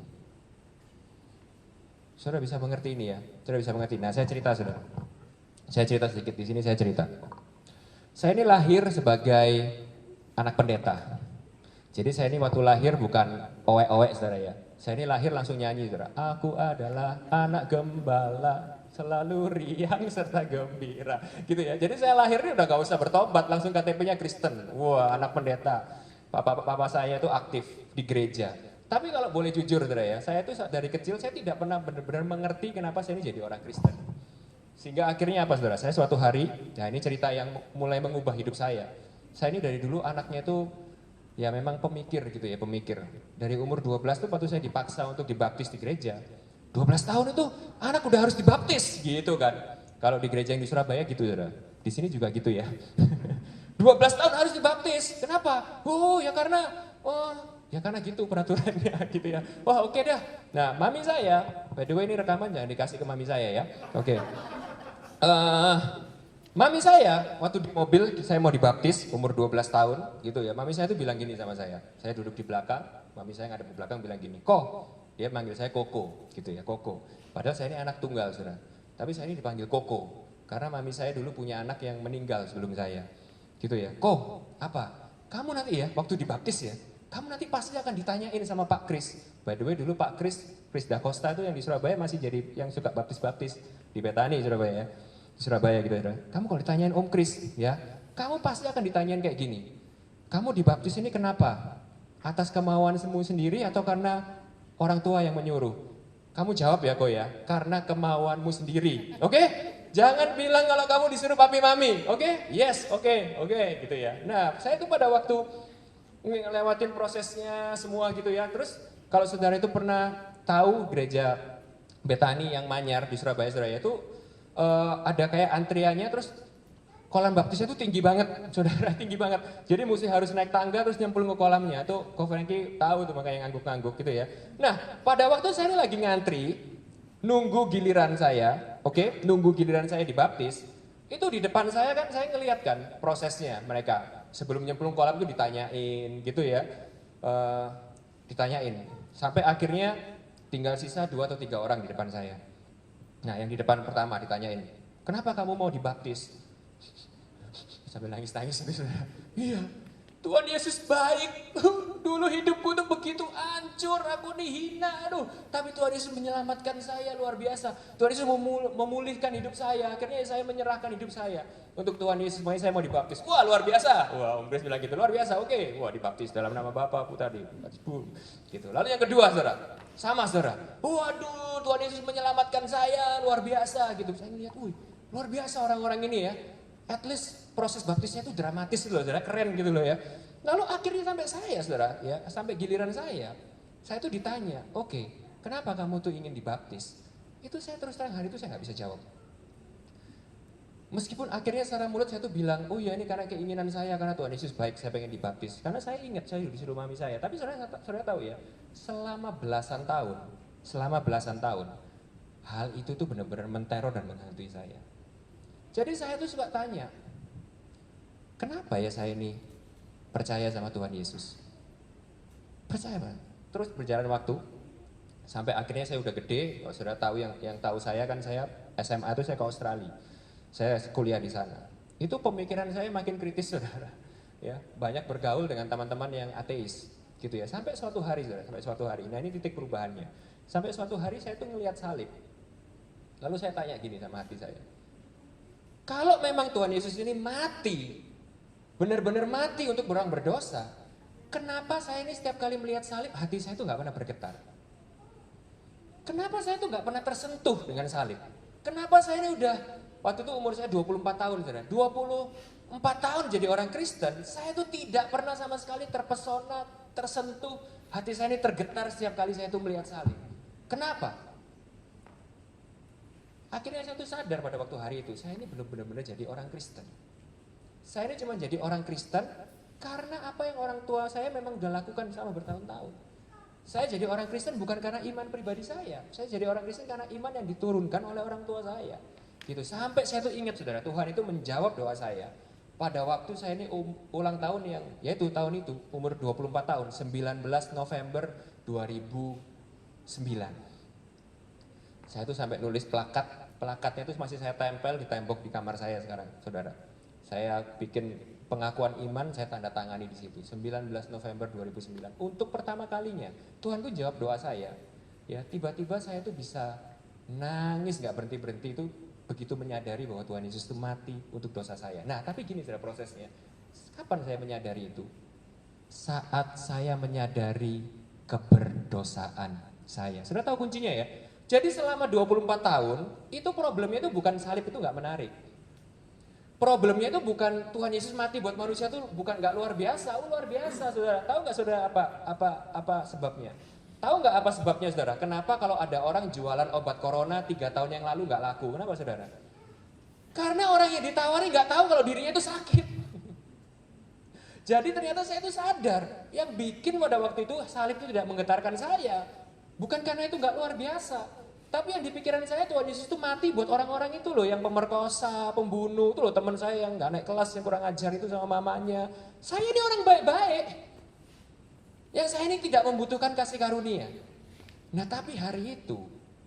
Saudara bisa mengerti ini ya? Saudara bisa mengerti. Nah, saya cerita saudara. Saya cerita sedikit di sini, saya cerita. Saya ini lahir sebagai anak pendeta. Jadi saya ini waktu lahir bukan owek-owek saudara ya. Saya ini lahir langsung nyanyi saudara. Aku adalah anak gembala, selalu riang serta gembira. Gitu ya. Jadi saya lahir ini udah gak usah bertobat, langsung KTP-nya Kristen. Wah, anak pendeta. Papa saya itu aktif di gereja. Tapi kalau boleh jujur saudara ya, saya itu dari kecil saya tidak pernah benar-benar mengerti kenapa saya ini jadi orang Kristen. Sehingga akhirnya apa saudara? Saya suatu hari, nah ini cerita yang mulai mengubah hidup saya. Saya ini dari dulu anaknya itu ya memang pemikir gitu ya, pemikir. Dari umur 12 tuh waktu saya dipaksa untuk dibaptis di gereja. 12 tahun itu anak udah harus dibaptis gitu kan. Kalau di gereja yang di Surabaya gitu saudara. Di sini juga gitu ya. 12 tahun harus dibaptis. Kenapa? Oh ya karena Oh, ya karena gitu peraturannya gitu ya. Wah, oke dah. Nah, mami saya, by the way ini rekaman jangan dikasih ke mami saya ya. Oke. Eh, Mami saya waktu di mobil saya mau dibaptis umur 12 tahun gitu ya. Mami saya tuh bilang gini sama saya. Saya duduk di belakang, mami saya ngadep di belakang bilang gini, "Ko." Dia manggil saya Koko gitu ya, Koko. Padahal saya ini anak tunggal, Saudara. Tapi saya ini dipanggil Koko karena mami saya dulu punya anak yang meninggal sebelum saya. Gitu ya. "Ko, apa? Kamu nanti ya waktu dibaptis ya, kamu nanti pasti akan ditanyain sama Pak Kris." By the way dulu Pak Kris Da Costa itu yang di Surabaya masih jadi yang suka baptis-baptis di Betani Surabaya ya. Di Surabaya gitu ya. Kamu kalau ditanyain Om Kris ya, kamu pasti akan ditanyain kayak gini. Kamu dibaptis ini kenapa? Atas kemauanmu sendiri atau karena orang tua yang menyuruh? Kamu jawab ya kok ya, karena kemauanmu sendiri. Oke? Jangan bilang kalau kamu disuruh papi mami. Oke? Yes, oke, gitu ya. Nah, saya tuh pada waktu ngelewatin prosesnya semua gitu ya. Terus kalau saudara itu pernah tahu gereja Betani yang Manyar di Surabaya itu ada kayak antriannya terus kolam baptisnya itu tinggi banget, saudara, tinggi banget. Jadi mesti harus naik tangga terus nyemplung ke kolamnya. Tuh Ko Franky tahu tuh makanya ngangguk-ngangguk gitu ya. Nah, pada waktu saya lagi ngantri, nunggu giliran saya, oke, nunggu giliran saya dibaptis, itu di depan saya kan saya ngeliat kan prosesnya mereka. Sebelum nyemplung kolam itu ditanyain gitu ya, ditanyain. Sampai akhirnya tinggal sisa 2 atau 3 orang di depan saya. Nah yang di depan pertama ditanyain, "Kenapa kamu mau dibaptis?" Sambil nangis-nangis gitu. "Iya, Tuhan Yesus baik. Dulu hidupku tuh begitu hancur, aku nih hina, aduh. Tapi Tuhan Yesus menyelamatkan saya luar biasa. Tuhan Yesus memulihkan hidup saya. Akhirnya saya menyerahkan hidup saya untuk Tuhan Yesus. Makanya saya mau dibaptis." Wah luar biasa. Wah Om Kris bilang gitu, luar biasa. Oke, wah dibaptis dalam nama Bapakku tadi. Gitu. Lalu yang kedua saudara, sama saudara. Waduh Tuhan Yesus menyelamatkan saya luar biasa gitu. Saya ngeliat, wih luar biasa orang-orang ini ya. At least proses baptisnya itu dramatis loh, saudara, keren gitu loh ya. Lalu akhirnya sampai saya, saudara, ya, sampai giliran saya tuh ditanya, "Oke, kenapa kamu tuh ingin dibaptis?" Itu saya terus terang hari itu saya nggak bisa jawab. Meskipun akhirnya secara mulut saya tuh bilang, "Oh ya ini karena keinginan saya, karena Tuhan Yesus baik, saya pengen dibaptis." Karena saya ingat saya disuruh mami saya. Tapi saudara tahu ya, selama belasan tahun, hal itu tuh benar-benar menteror dan menghantui saya. Jadi saya tuh suka tanya, kenapa ya saya ini percaya sama Tuhan Yesus? Percaya banget. Terus berjalan waktu, sampai akhirnya saya udah gede, kalau saudara tahu yang tahu saya kan saya SMA itu saya ke Australia. Saya kuliah di sana. Itu pemikiran saya makin kritis saudara. Ya, banyak bergaul dengan teman-teman yang ateis gitu ya. Sampai suatu hari saudara, nah ini titik perubahannya. Sampai suatu hari saya tuh ngelihat salib. Lalu saya tanya gini sama hati saya. Kalau memang Tuhan Yesus ini mati, benar-benar mati untuk orang berdosa, kenapa saya ini setiap kali melihat salib, hati saya itu nggak pernah bergetar? Kenapa saya itu nggak pernah tersentuh dengan salib? Kenapa saya ini udah, waktu itu umur saya 24 tahun, saudara, 24 tahun jadi orang Kristen, saya itu tidak pernah sama sekali terpesona, tersentuh, hati saya ini tergetar setiap kali saya itu melihat salib. Kenapa? Akhirnya saya tuh sadar pada waktu hari itu, saya ini belum benar-benar jadi orang Kristen. Saya ini cuma jadi orang Kristen karena apa yang orang tua saya memang udah lakukan selama bertahun-tahun. Saya jadi orang Kristen bukan karena iman pribadi saya jadi orang Kristen karena iman yang diturunkan oleh orang tua saya. Gitu. Sampai saya tuh ingat saudara, Tuhan itu menjawab doa saya. Pada waktu saya ini ulang tahun yang, yaitu tahun itu, umur 24 tahun, 19 November 2009. Saya tuh sampai nulis plakatnya itu masih saya tempel di tembok di kamar saya sekarang, saudara. Saya bikin pengakuan iman, saya tanda tangani di situ. 19 November 2009. Untuk pertama kalinya, Tuhan tuh jawab doa saya. Ya, tiba-tiba saya tuh bisa nangis nggak berhenti-berhenti itu begitu menyadari bahwa Tuhan Yesus itu mati untuk dosa saya. Nah, tapi gini saudara prosesnya. Kapan saya menyadari itu? Saat saya menyadari keberdosaan saya. Sudah tahu kuncinya ya? Jadi selama 24 tahun, itu problemnya itu bukan salib itu nggak menarik. Problemnya itu bukan Tuhan Yesus mati buat manusia itu bukan nggak luar biasa, luar biasa saudara. Tahu nggak saudara apa sebabnya? Tahu nggak apa sebabnya saudara? Kenapa kalau ada orang jualan obat corona 3 tahun yang lalu nggak laku? Kenapa saudara? Karena orang yang ditawari nggak tahu kalau dirinya itu sakit. Jadi ternyata saya itu sadar, yang bikin pada waktu itu salib itu tidak menggetarkan saya. Bukan karena itu nggak luar biasa. Tapi yang di pikiran saya Tuhan Yesus itu mati buat orang-orang itu loh, yang pemerkosa, pembunuh, itu loh teman saya yang nggak naik kelas, yang kurang ajar itu sama mamanya. Saya ini orang baik-baik. Yang saya ini tidak membutuhkan kasih karunia. Nah tapi hari itu,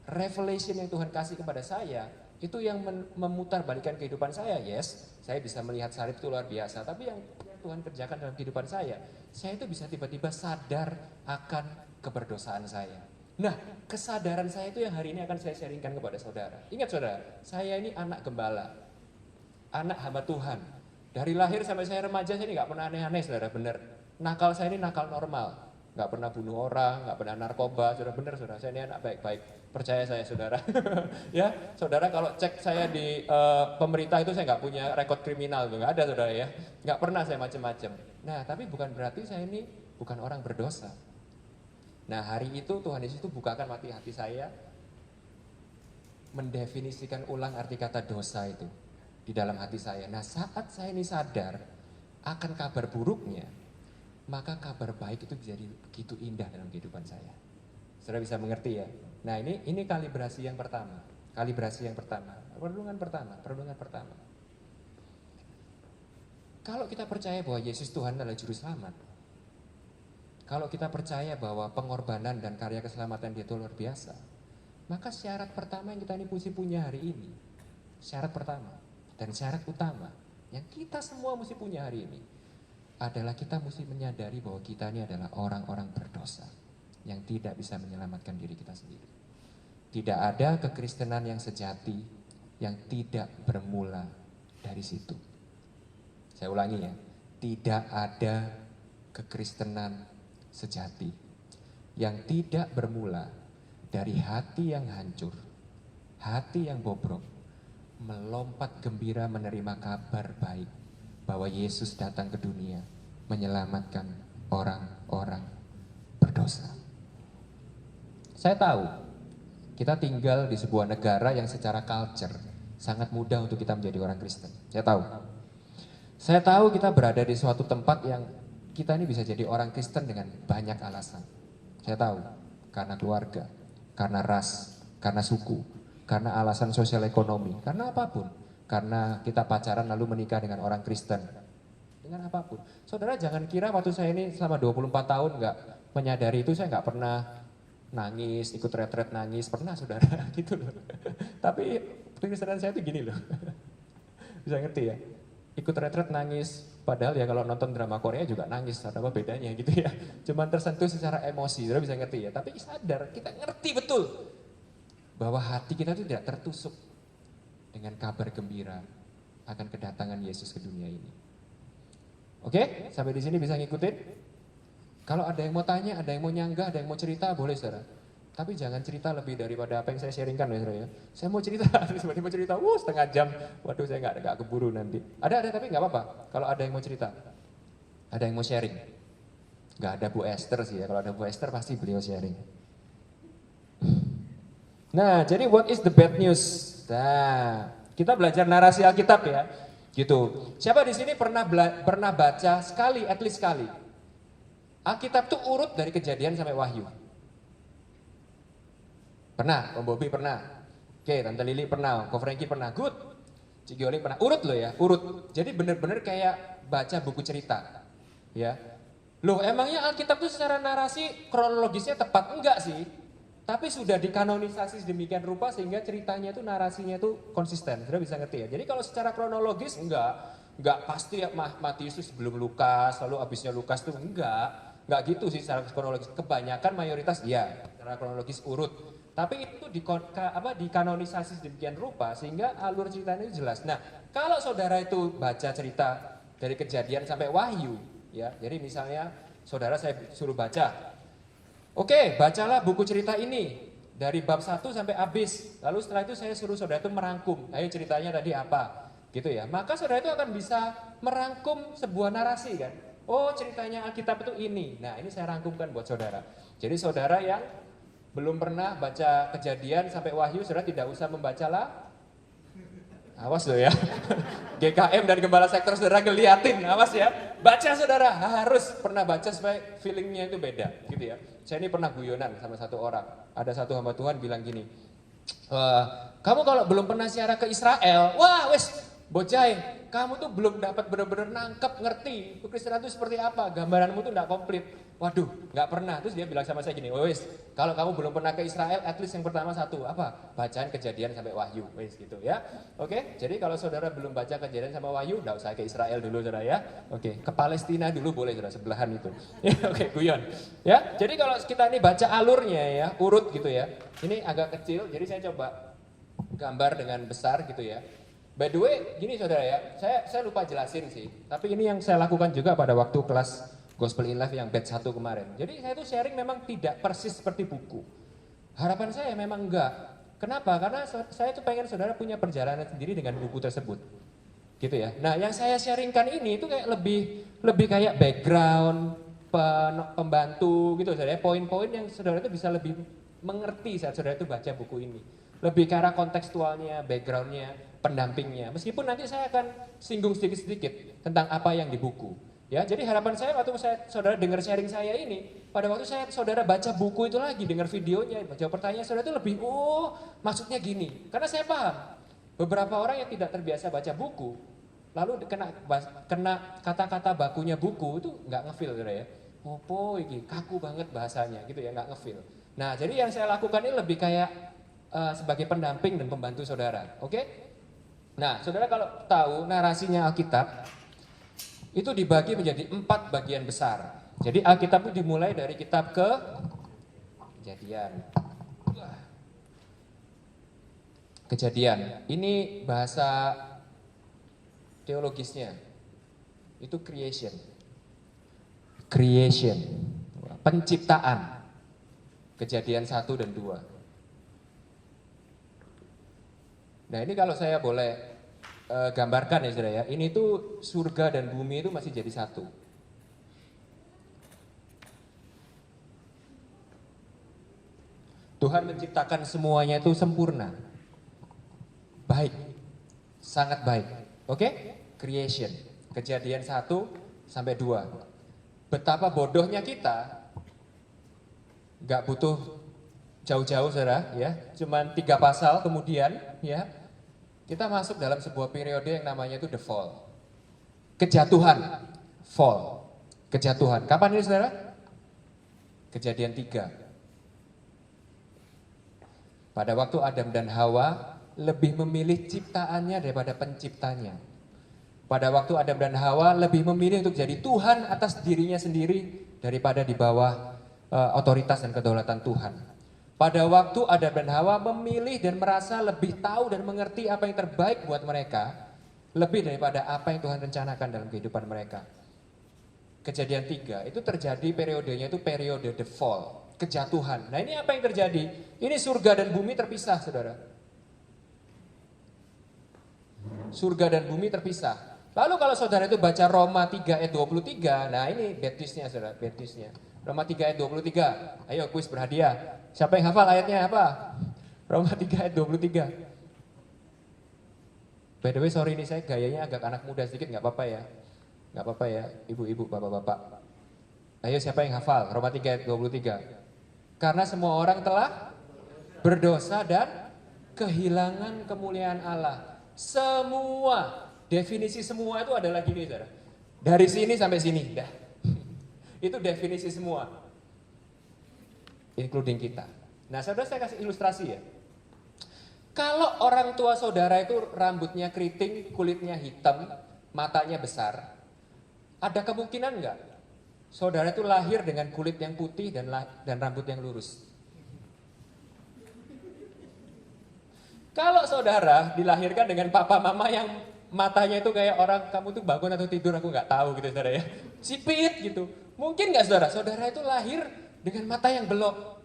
revelation yang Tuhan kasih kepada saya, itu yang memutar balikan kehidupan saya. Yes, saya bisa melihat salib itu luar biasa. Tapi yang Tuhan kerjakan dalam kehidupan saya itu bisa tiba-tiba sadar akan keberdosaan saya. Nah, kesadaran saya itu yang hari ini akan saya sharingkan kepada saudara. Ingat saudara, saya ini anak gembala, anak hamba Tuhan. Dari lahir sampai saya remaja, saya ini gak pernah aneh-aneh saudara, bener. Nakal saya ini nakal normal, gak pernah bunuh orang, gak pernah narkoba, saudara bener saudara. Saya ini anak baik-baik, percaya saya saudara. Ya, saudara kalau cek saya di pemerintah itu saya gak punya rekod kriminal, gak ada saudara ya. Gak pernah saya macem-macem. Nah, tapi bukan berarti saya ini bukan orang berdosa. Nah hari itu Tuhan Yesus itu bukakan hati saya, mendefinisikan ulang arti kata dosa itu di dalam hati saya. Nah saat saya ini sadar akan kabar buruknya, maka kabar baik itu jadi begitu indah dalam kehidupan saya. Saudara bisa mengerti ya? Nah ini kalibrasi yang pertama. Perlindungan pertama. Kalau kita percaya bahwa Yesus Tuhan adalah juru selamat, kalau kita percaya bahwa pengorbanan dan karya keselamatan dia itu luar biasa, maka syarat pertama yang kita ini mesti punya hari ini, syarat pertama dan syarat utama yang kita semua mesti punya hari ini adalah kita mesti menyadari bahwa kita ini adalah orang-orang berdosa yang tidak bisa menyelamatkan diri kita sendiri. Tidak ada kekristenan yang sejati yang tidak bermula dari situ. Saya ulangi ya, tidak ada kekristenan sejati yang tidak bermula dari hati yang hancur, hati yang bobrok, melompat gembira menerima kabar baik bahwa Yesus datang ke dunia menyelamatkan orang-orang berdosa. Saya tahu kita tinggal di sebuah negara yang secara culture sangat mudah untuk kita menjadi orang Kristen. Saya tahu kita berada di suatu tempat yang kita ini bisa jadi orang Kristen dengan banyak alasan. Saya tahu, karena keluarga, karena ras, karena suku, karena alasan sosial ekonomi, karena apapun. Karena kita pacaran lalu menikah dengan orang Kristen. Dengan apapun. Saudara jangan kira waktu saya ini selama 24 tahun nggak menyadari itu, saya nggak pernah nangis, ikut retret nangis, pernah saudara gitu loh. Tapi kekristenan saya itu gini loh. Bisa ngerti ya? Ikut retret nangis, padahal ya kalau nonton drama Korea juga nangis, ada apa bedanya gitu ya. Cuman tersentuh secara emosi, saudara bisa ngerti ya. Tapi sadar, kita ngerti betul bahwa hati kita itu tidak tertusuk dengan kabar gembira akan kedatangan Yesus ke dunia ini. Oke, sampai di sini bisa ngikutin? Kalau ada yang mau tanya, ada yang mau nyanggah, ada yang mau cerita, boleh saudara. Tapi jangan cerita lebih daripada apa yang saya sharingkan ya saudara ya. Saya mau cerita, tiba-tiba cerita, setengah jam. Waduh saya nggak keburu nanti. Ada tapi nggak apa-apa. Kalau ada yang mau cerita, ada yang mau sharing. Nggak ada Bu Esther sih ya. Kalau ada Bu Esther pasti beliau sharing. Nah, jadi what is the bad news? Nah, kita belajar narasi Alkitab ya. Gitu. Siapa di sini pernah baca sekali, at least sekali? Alkitab tuh urut dari Kejadian sampai Wahyu. Pernah, Om Bobi pernah. Oke, Tante Lili pernah, Ko Franky pernah. Good. Cik Gioling pernah. Urut loh ya, urut. Jadi bener-bener kayak baca buku cerita. Ya. Loh, emangnya Alkitab tuh secara narasi kronologisnya tepat? Enggak sih. Tapi sudah dikanonisasi sedemikian rupa sehingga ceritanya itu narasinya itu konsisten. Sudah bisa ngerti ya. Jadi kalau secara kronologis enggak pasti ya mati Yesus sebelum Lukas, lalu habisnya Lukas tuh enggak gitu sih secara kronologis. Kebanyakan mayoritas ya, secara kronologis urut. Tapi itu dikanonisasi sedemikian rupa sehingga alur ceritanya itu jelas. Nah, kalau saudara itu baca cerita dari Kejadian sampai Wahyu, ya. Jadi misalnya saudara saya suruh baca. Oke, bacalah buku cerita ini dari bab 1 sampai habis. Lalu setelah itu saya suruh saudara itu merangkum. Ayo ceritanya tadi apa? Gitu ya. Maka saudara itu akan bisa merangkum sebuah narasi kan. Oh, ceritanya Alkitab itu ini. Nah, ini saya rangkumkan buat saudara. Jadi saudara yang belum pernah baca Kejadian sampai Wahyu, saudara tidak usah membacalah Awas loh ya. GKM dan Gembala Sektor saudara ngeliatin, awas ya. Baca saudara, harus pernah baca supaya feelingnya itu beda gitu ya. Saya ini pernah guyonan sama satu orang. Ada satu hamba Tuhan bilang gini, kamu kalau belum pernah ziarah ke Israel, wah wes bocah, kamu tuh belum dapat benar-benar nangkep, ngerti kekristenan itu seperti apa, gambaranmu tuh enggak komplit. Waduh, nggak pernah. Terus dia bilang sama saya gini, wes kalau kamu belum pernah ke Israel, at least yang pertama satu, apa? Bacaan Kejadian sampai Wahyu, wes gitu ya. Oke, jadi kalau saudara belum baca Kejadian sama Wahyu, nggak usah ke Israel dulu saudara ya. Oke, ke Palestina dulu boleh saudara, sebelahan itu. Ya, oke, guyon. Ya, jadi kalau kita ini baca alurnya ya, urut gitu ya. Ini agak kecil, jadi saya coba gambar dengan besar gitu ya. By the way, gini saudara ya, saya lupa jelasin sih. Tapi ini yang saya lakukan juga pada waktu kelas Gospel in Life yang batch 1 kemarin. Jadi saya tuh sharing memang tidak persis seperti buku. Harapan saya memang enggak. Kenapa? Karena saya tuh pengen saudara punya perjalanan sendiri dengan buku tersebut. Gitu ya. Nah, yang saya sharingkan ini itu kayak lebih kayak background, pembantu gitu saudara. Poin-poin yang saudara itu bisa lebih mengerti saat saudara itu baca buku ini. Lebih ke arah kontekstualnya, backgroundnya, pendampingnya. Meskipun nanti saya akan singgung sedikit-sedikit tentang apa yang di buku. Ya, jadi harapan saya waktu saudara dengar sharing saya ini, pada waktu saudara baca buku itu lagi, dengar videonya, jawab pertanyaan saudara itu lebih, oh maksudnya gini. Karena saya paham, beberapa orang yang tidak terbiasa baca buku, lalu kena kata-kata bakunya buku itu nggak ngefeel saudara ya. Opo iki kaku banget bahasanya gitu ya, nggak ngefeel. Nah, jadi yang saya lakukan ini lebih kayak sebagai pendamping dan pembantu saudara, oke? Nah, saudara kalau tahu narasinya Alkitab, itu dibagi menjadi 4 bagian besar. Jadi Alkitab itu dimulai dari kitab Kejadian. Ini bahasa teologisnya. Itu creation. Creation. Penciptaan. Kejadian 1 dan 2. Nah, ini kalau saya boleh gambarkan ya saudara ya, ini tuh surga dan bumi itu masih jadi satu. Tuhan menciptakan semuanya itu sempurna, baik, sangat baik. Oke? Creation, Kejadian 1 sampai 2. Betapa bodohnya kita, nggak butuh jauh-jauh saudara ya, cuman 3 pasal kemudian ya, kita masuk dalam sebuah periode yang namanya itu the fall. Kejatuhan. Fall. Kejatuhan. Kapan ini saudara? Kejadian 3. Pada waktu Adam dan Hawa lebih memilih ciptaannya daripada penciptanya. Pada waktu Adam dan Hawa lebih memilih untuk jadi Tuhan atas dirinya sendiri daripada di bawah otoritas dan kedaulatan Tuhan. Pada waktu Adam dan Hawa memilih dan merasa lebih tahu dan mengerti apa yang terbaik buat mereka, lebih daripada apa yang Tuhan rencanakan dalam kehidupan mereka. Kejadian 3, itu terjadi periodenya itu periode the fall, kejatuhan. Nah, ini apa yang terjadi? Ini surga dan bumi terpisah, saudara. Surga dan bumi terpisah. Lalu kalau saudara itu baca Roma 3 ayat 23, nah ini baptisnya saudara, baptisnya. Roma 3 ayat 23, ayo kuis berhadiah. Siapa yang hafal ayatnya apa? Roma 3 ayat 23. By the way, sorry ini saya gayanya agak anak muda sedikit, gak apa-apa ya. Gak apa-apa ya, ibu-ibu, bapak-bapak. Ayo siapa yang hafal? Roma 3 ayat 23. Karena semua orang telah berdosa dan kehilangan kemuliaan Allah. Semua, definisi semua itu adalah gini saudara. Dari sini sampai sini, dah. Itu definisi semua. Including kita. Nah saudara, saya kasih ilustrasi ya. Kalau orang tua saudara itu rambutnya keriting, kulitnya hitam, matanya besar, ada kemungkinan enggak saudara itu lahir dengan kulit yang putih dan rambut yang lurus? Kalau saudara dilahirkan dengan papa mama yang matanya itu kayak orang, kamu tuh bangun atau tidur aku nggak tahu gitu saudara ya, sipit gitu, mungkin nggak saudara? Saudara itu lahir dengan mata yang belok.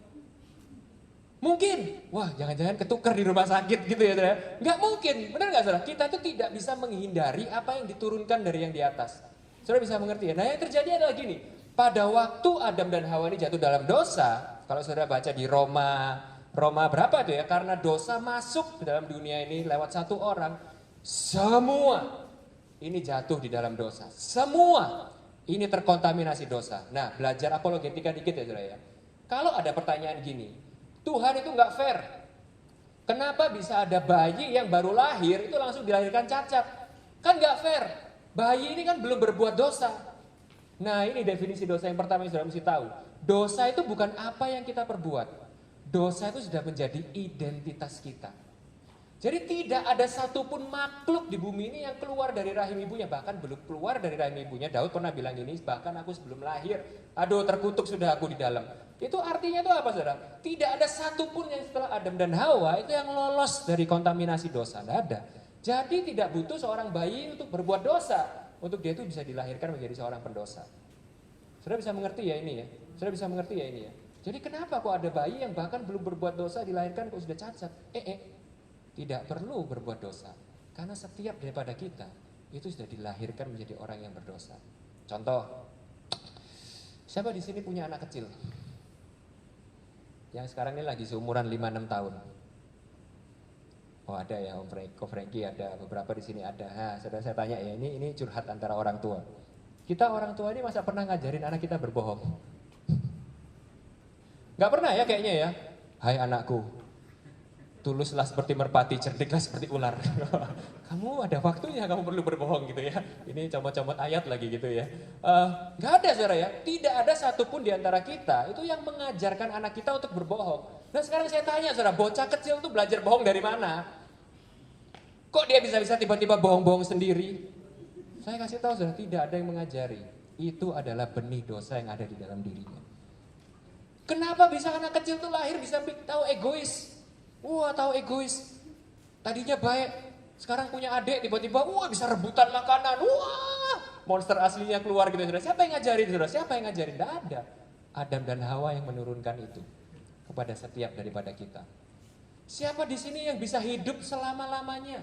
Mungkin, wah jangan-jangan ketukar di rumah sakit gitu ya saudara. Nggak mungkin, benar nggak saudara? Kita tuh tidak bisa menghindari apa yang diturunkan dari yang di atas. Saudara bisa mengerti ya? Nah yang terjadi adalah gini, pada waktu Adam dan Hawa ini jatuh dalam dosa, kalau saudara baca di Roma berapa itu ya? Karena dosa masuk ke dalam dunia ini lewat satu orang, Semua ini jatuh di dalam dosa. Semua ini terkontaminasi dosa. Nah, belajar apologetika dikit ya saudara ya. Kalau ada pertanyaan gini, Tuhan itu nggak fair. Kenapa bisa ada bayi yang baru lahir itu langsung dilahirkan cacat? Kan nggak fair. Bayi ini kan belum berbuat dosa. Nah, ini definisi dosa yang pertama yang saudara mesti tahu. Dosa itu bukan apa yang kita perbuat. Dosa itu sudah menjadi identitas kita. Jadi tidak ada satupun makhluk di bumi ini yang keluar dari rahim ibunya. Bahkan belum keluar dari rahim ibunya. Daud pernah bilang ini, bahkan aku sebelum lahir, aduh terkutuk sudah aku di dalam. Itu artinya itu apa saudara? Tidak ada satupun yang setelah Adam dan Hawa itu yang lolos dari kontaminasi dosa. Tidak ada. Jadi tidak butuh seorang bayi untuk berbuat dosa. Untuk dia itu bisa dilahirkan menjadi seorang pendosa. Saudara bisa mengerti ya ini ya? Saudara bisa mengerti ya ini ya? Jadi kenapa kok ada bayi yang bahkan belum berbuat dosa dilahirkan kok sudah cacat? Tidak perlu berbuat dosa. Karena setiap daripada kita itu sudah dilahirkan menjadi orang yang berdosa. Contoh, siapa di sini punya anak kecil? Yang sekarang ini lagi seumuran 5-6 tahun. Oh ada ya Om Frankie ada, beberapa di sini ada. Nah, saudara saya tanya ya, ini curhat antara orang tua. Kita orang tua ini masa pernah ngajarin anak kita berbohong? Gak pernah ya kayaknya ya. Hai anakku, tuluslah seperti merpati, cerdiklah seperti ular. Kamu ada waktunya kamu perlu berbohong gitu ya. Ini comot-comot ayat lagi gitu ya. Gak ada saudara ya. Tidak ada satupun di antara kita itu yang mengajarkan anak kita untuk berbohong. Nah sekarang saya tanya saudara, bocah kecil tuh belajar bohong dari mana? Kok dia bisa-bisa tiba-tiba bohong-bohong sendiri? Saya kasih tahu saudara, tidak ada yang mengajari. Itu adalah benih dosa yang ada di dalam dirinya. Kenapa bisa anak kecil tuh lahir bisa tahu egois? Wah tahu egois. Tadinya baik, sekarang punya adik tiba-tiba wah bisa rebutan makanan. Wah monster aslinya keluar gitu saudara. Siapa yang ngajarin saudara? Siapa yang ngajarin? Tidak ada. Adam dan Hawa yang menurunkan itu kepada setiap daripada kita. Siapa di sini yang bisa hidup selama-lamanya?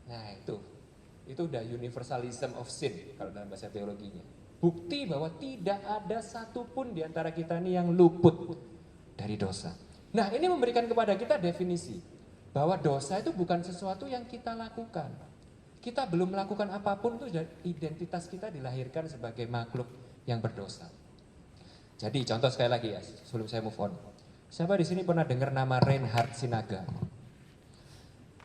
Nah itu udah universalism of sin kalau dalam bahasa teologinya. Bukti bahwa tidak ada satupun di antara kita ini yang luput dari dosa. Nah ini memberikan kepada kita definisi bahwa dosa itu bukan sesuatu yang kita lakukan. Kita belum melakukan apapun itu identitas kita dilahirkan sebagai makhluk yang berdosa. Jadi contoh sekali lagi ya sebelum saya move on. Siapa di sini pernah dengar nama Reinhard Sinaga?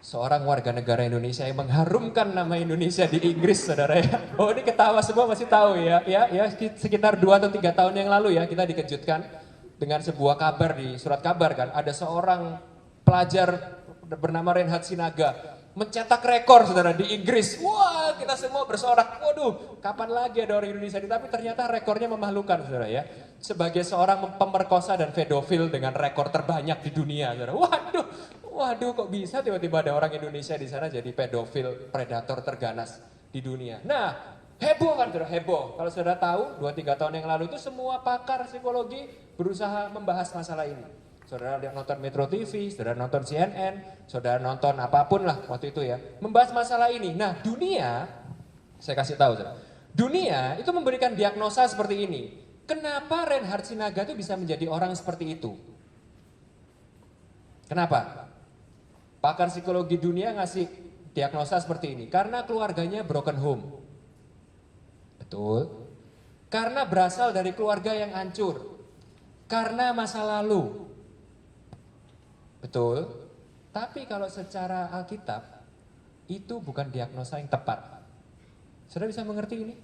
Seorang warga negara Indonesia yang mengharumkan nama Indonesia di Inggris saudara ya. Oh ini ketawa semua masih tahu ya. Ya sekitar 2 atau 3 tahun yang lalu ya kita dikejutkan dengan sebuah kabar di surat kabar kan. Ada seorang pelajar bernama Reinhard Sinaga mencetak rekor saudara di Inggris. Wah kita semua bersorak. Waduh kapan lagi ada orang Indonesia ini. Tapi ternyata rekornya memalukan saudara ya. Sebagai seorang pemerkosa dan pedofil dengan rekor terbanyak di dunia saudara. Waduh kok bisa tiba-tiba ada orang Indonesia di sana jadi pedofil, predator terganas di dunia. Nah heboh kan saudara, heboh. Kalau saudara tahu 2-3 tahun yang lalu itu semua pakar psikologi berusaha membahas masalah ini. Saudara nonton Metro TV, saudara nonton CNN, saudara nonton apapun lah waktu itu ya. Membahas masalah ini. Nah dunia, saya kasih tahu saudara. Dunia itu memberikan diagnosa seperti ini. Kenapa Reinhard Sinaga itu bisa menjadi orang seperti itu? Kenapa? Pakar psikologi dunia ngasih diagnosa seperti ini. Karena keluarganya broken home. Betul. Karena berasal dari keluarga yang hancur. Karena masa lalu. Betul. Tapi kalau secara Alkitab, itu bukan diagnosa yang tepat. Saudara bisa mengerti ini?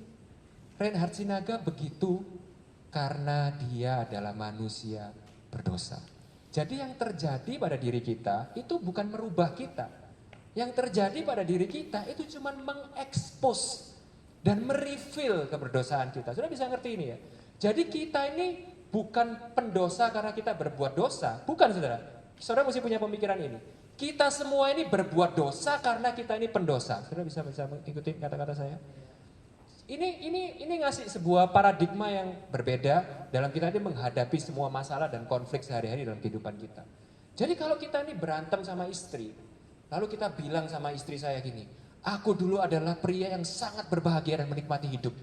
Reinhard Sinaga begitu karena dia adalah manusia berdosa. Jadi yang terjadi pada diri kita itu bukan merubah kita. Yang terjadi pada diri kita itu cuma mengekspos dan mereveal keberdosaan kita. Sudah bisa ngerti ini ya? Jadi kita ini bukan pendosa karena kita berbuat dosa. Bukan saudara. Saudara mesti punya pemikiran ini. Kita semua ini berbuat dosa karena kita ini pendosa. Saudara bisa ikuti kata-kata saya? Ini ngasih sebuah paradigma yang berbeda dalam kita ini menghadapi semua masalah dan konflik sehari-hari dalam kehidupan kita. Jadi kalau kita ini berantem sama istri, lalu kita bilang sama istri saya gini, aku dulu adalah pria yang sangat berbahagia dan menikmati hidup.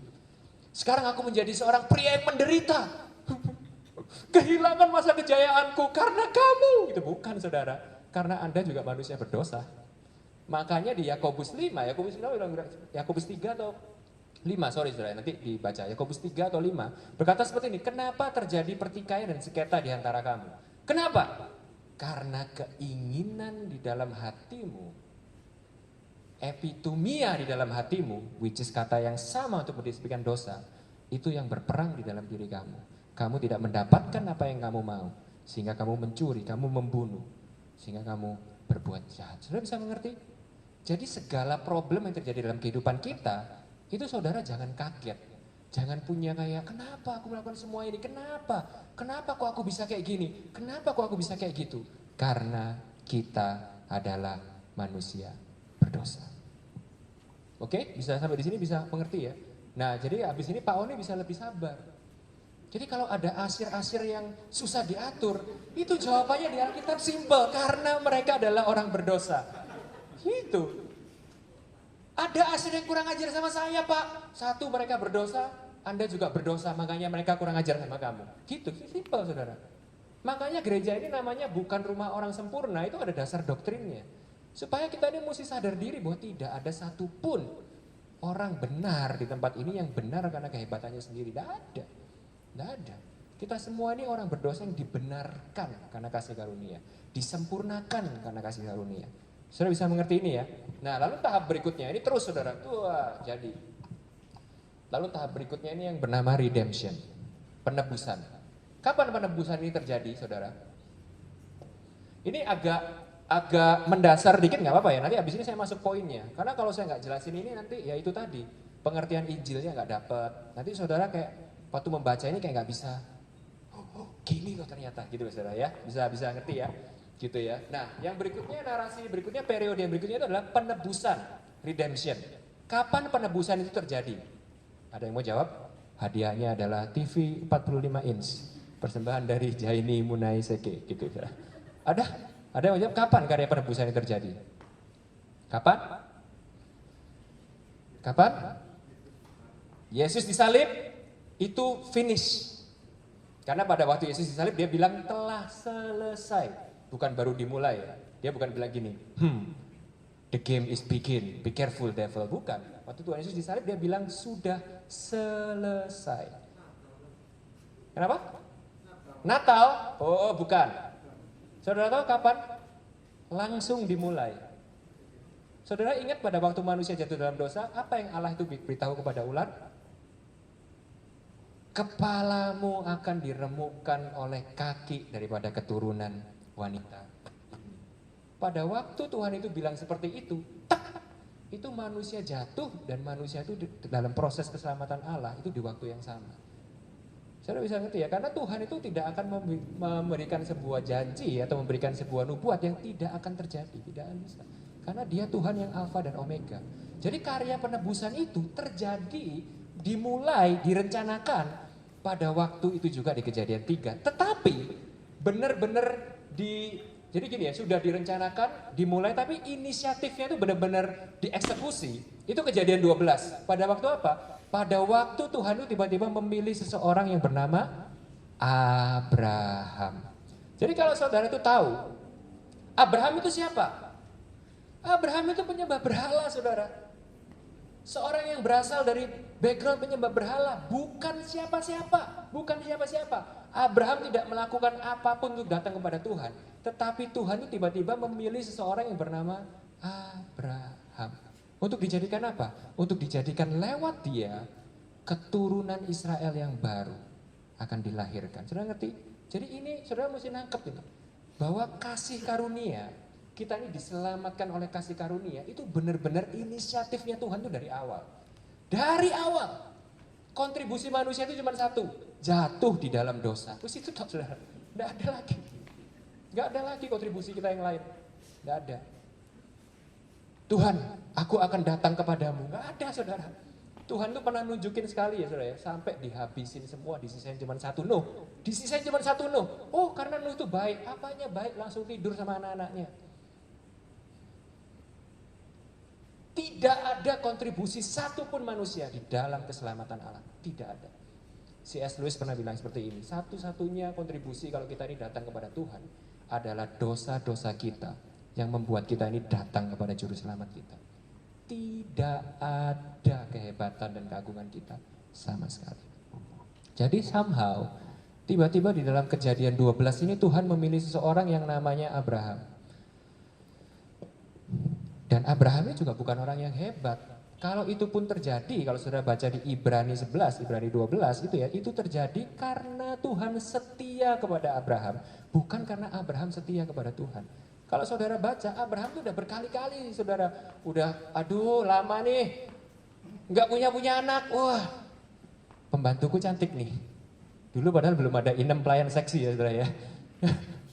Sekarang aku menjadi seorang pria yang menderita. Kehilangan masa kejayaanku karena kamu. Itu bukan saudara, karena Anda juga manusia berdosa. Makanya di Yakobus 5, Yakobus 3 atau 5, sorry saudara, nanti dibaca. Yakobus 3 atau 5 berkata seperti ini, kenapa terjadi pertikaian dan sengketa di antara kamu? Kenapa? Karena keinginan di dalam hatimu, epitumia di dalam hatimu, which is kata yang sama untuk mendeskripsikan dosa, itu yang berperang di dalam diri kamu. Kamu tidak mendapatkan apa yang kamu mau, sehingga kamu mencuri, kamu membunuh, sehingga kamu berbuat jahat. Saudara bisa mengerti? Jadi segala problem yang terjadi dalam kehidupan kita, itu saudara jangan kaget. Jangan punya kayak, kenapa aku melakukan semua ini? Kenapa? Kenapa kok aku bisa kayak gini? Kenapa kok aku bisa kayak gitu? Karena kita adalah manusia berdosa. Oke, bisa sampai di sini bisa mengerti ya? Nah, jadi habis ini Pak Oni bisa lebih sabar. Jadi kalau ada asir-asir yang susah diatur, itu jawabannya di Alkitab simpel, karena mereka adalah orang berdosa. Gitu. Ada asir yang kurang ajar sama saya, Pak. Satu, mereka berdosa, Anda juga berdosa, makanya mereka kurang ajar sama kamu. Gitu, simpel saudara. Makanya gereja ini namanya bukan rumah orang sempurna, itu ada dasar doktrinnya. Supaya kita ini mesti sadar diri bahwa tidak ada satupun orang benar di tempat ini yang benar karena kehebatannya sendiri. Tidak ada. Tidak ada. Kita semua ini orang berdosa yang dibenarkan karena kasih karunia. Disempurnakan karena kasih karunia. Saudara bisa mengerti ini ya? Nah lalu tahap berikutnya, ini terus saudara. Jadi. Lalu tahap berikutnya ini yang bernama redemption. Penebusan. Kapan penebusan ini terjadi saudara? Ini agak mendasar dikit nggak apa-apa ya, nanti abis ini saya masuk poinnya. Karena kalau saya nggak jelasin ini nanti ya itu tadi, pengertian Injilnya nggak dapet. Nanti saudara kayak waktu membaca ini kayak nggak bisa, oh gini loh ternyata gitu saudara ya, bisa ngerti ya, gitu ya. Nah yang berikutnya, narasi berikutnya, periode yang berikutnya itu adalah penebusan, redemption. Kapan penebusan itu terjadi? Ada yang mau jawab? Hadiahnya adalah TV 45 inch, persembahan dari Jaini Munai Seke gitu ya. Ada yang mau jawab kapan karya penebusan ini terjadi? Kapan? Kapan? Yesus disalib itu finish. Karena pada waktu Yesus disalib dia bilang telah selesai, bukan baru dimulai. Dia bukan bilang gini, the game is begin, be careful devil, bukan. Waktu Tuhan Yesus disalib dia bilang sudah selesai. Kenapa? Natal? Oh bukan. Saudara tahu kapan? Langsung dimulai. Saudara ingat pada waktu manusia jatuh dalam dosa, apa yang Allah itu beritahu kepada ular? Kepalamu akan diremukkan oleh kaki daripada keturunan wanita. Pada waktu Tuhan itu bilang seperti itu, itu manusia jatuh dan manusia itu dalam proses keselamatan Allah itu di waktu yang sama. Saudara bisa ngerti ya, karena Tuhan itu tidak akan memberikan sebuah janji atau memberikan sebuah nubuat yang tidak akan terjadi, tidak bisa. Karena dia Tuhan yang Alfa dan Omega. Jadi karya penebusan itu terjadi, dimulai, direncanakan pada waktu itu juga di Kejadian 3. Tetapi benar-benar jadi gini ya, sudah direncanakan, dimulai, tapi inisiatifnya itu benar-benar dieksekusi. Itu Kejadian 12. Pada waktu apa? Pada waktu Tuhan itu tiba-tiba memilih seseorang yang bernama Abraham. Jadi kalau saudara itu tahu, Abraham itu siapa? Abraham itu penyembah berhala saudara. Seorang yang berasal dari background penyembah berhala, bukan siapa-siapa, bukan siapa-siapa. Abraham tidak melakukan apapun untuk datang kepada Tuhan. Tetapi Tuhan itu tiba-tiba memilih seseorang yang bernama Abraham. Untuk dijadikan apa? Untuk dijadikan lewat dia, keturunan Israel yang baru akan dilahirkan. Saudara ngerti? Jadi ini saudara mesti nangkep ini. Bahwa kasih karunia, kita ini diselamatkan oleh kasih karunia, itu benar-benar inisiatifnya Tuhan itu dari awal. Dari awal. Kontribusi manusia itu cuma satu, jatuh di dalam dosa. Terus itu saudara, tidak ada lagi. Tidak ada lagi kontribusi kita yang lain. Tidak ada. Tuhan, aku akan datang kepadamu. Nggak ada saudara. Tuhan tuh pernah nunjukin sekali ya saudara ya. Sampai dihabisin semua, disisain cuma satu Nuh. Disisain cuma satu Nuh. Oh karena Nuh itu baik. Apanya baik? Langsung tidur sama anak-anaknya. Tidak ada kontribusi satupun manusia di dalam keselamatan Allah. Tidak ada. C.S. Lewis pernah bilang seperti ini. Satu-satunya kontribusi kalau kita ini datang kepada Tuhan adalah dosa-dosa kita yang membuat kita ini datang kepada juru selamat kita. Tidak ada kehebatan dan keagungan kita sama sekali. Jadi somehow tiba-tiba di dalam Kejadian 12 ini Tuhan memilih seseorang yang namanya Abraham. Dan Abraham ini juga bukan orang yang hebat. Kalau itu pun terjadi, kalau saudara baca di Ibrani 11, Ibrani 12 itu ya, itu terjadi karena Tuhan setia kepada Abraham, bukan karena Abraham setia kepada Tuhan. Kalau saudara baca, Abraham itu udah berkali-kali, saudara, udah aduh lama nih, nggak punya anak, wah pembantuku cantik nih. Dulu padahal belum ada inem pelayan seksi ya saudara ya.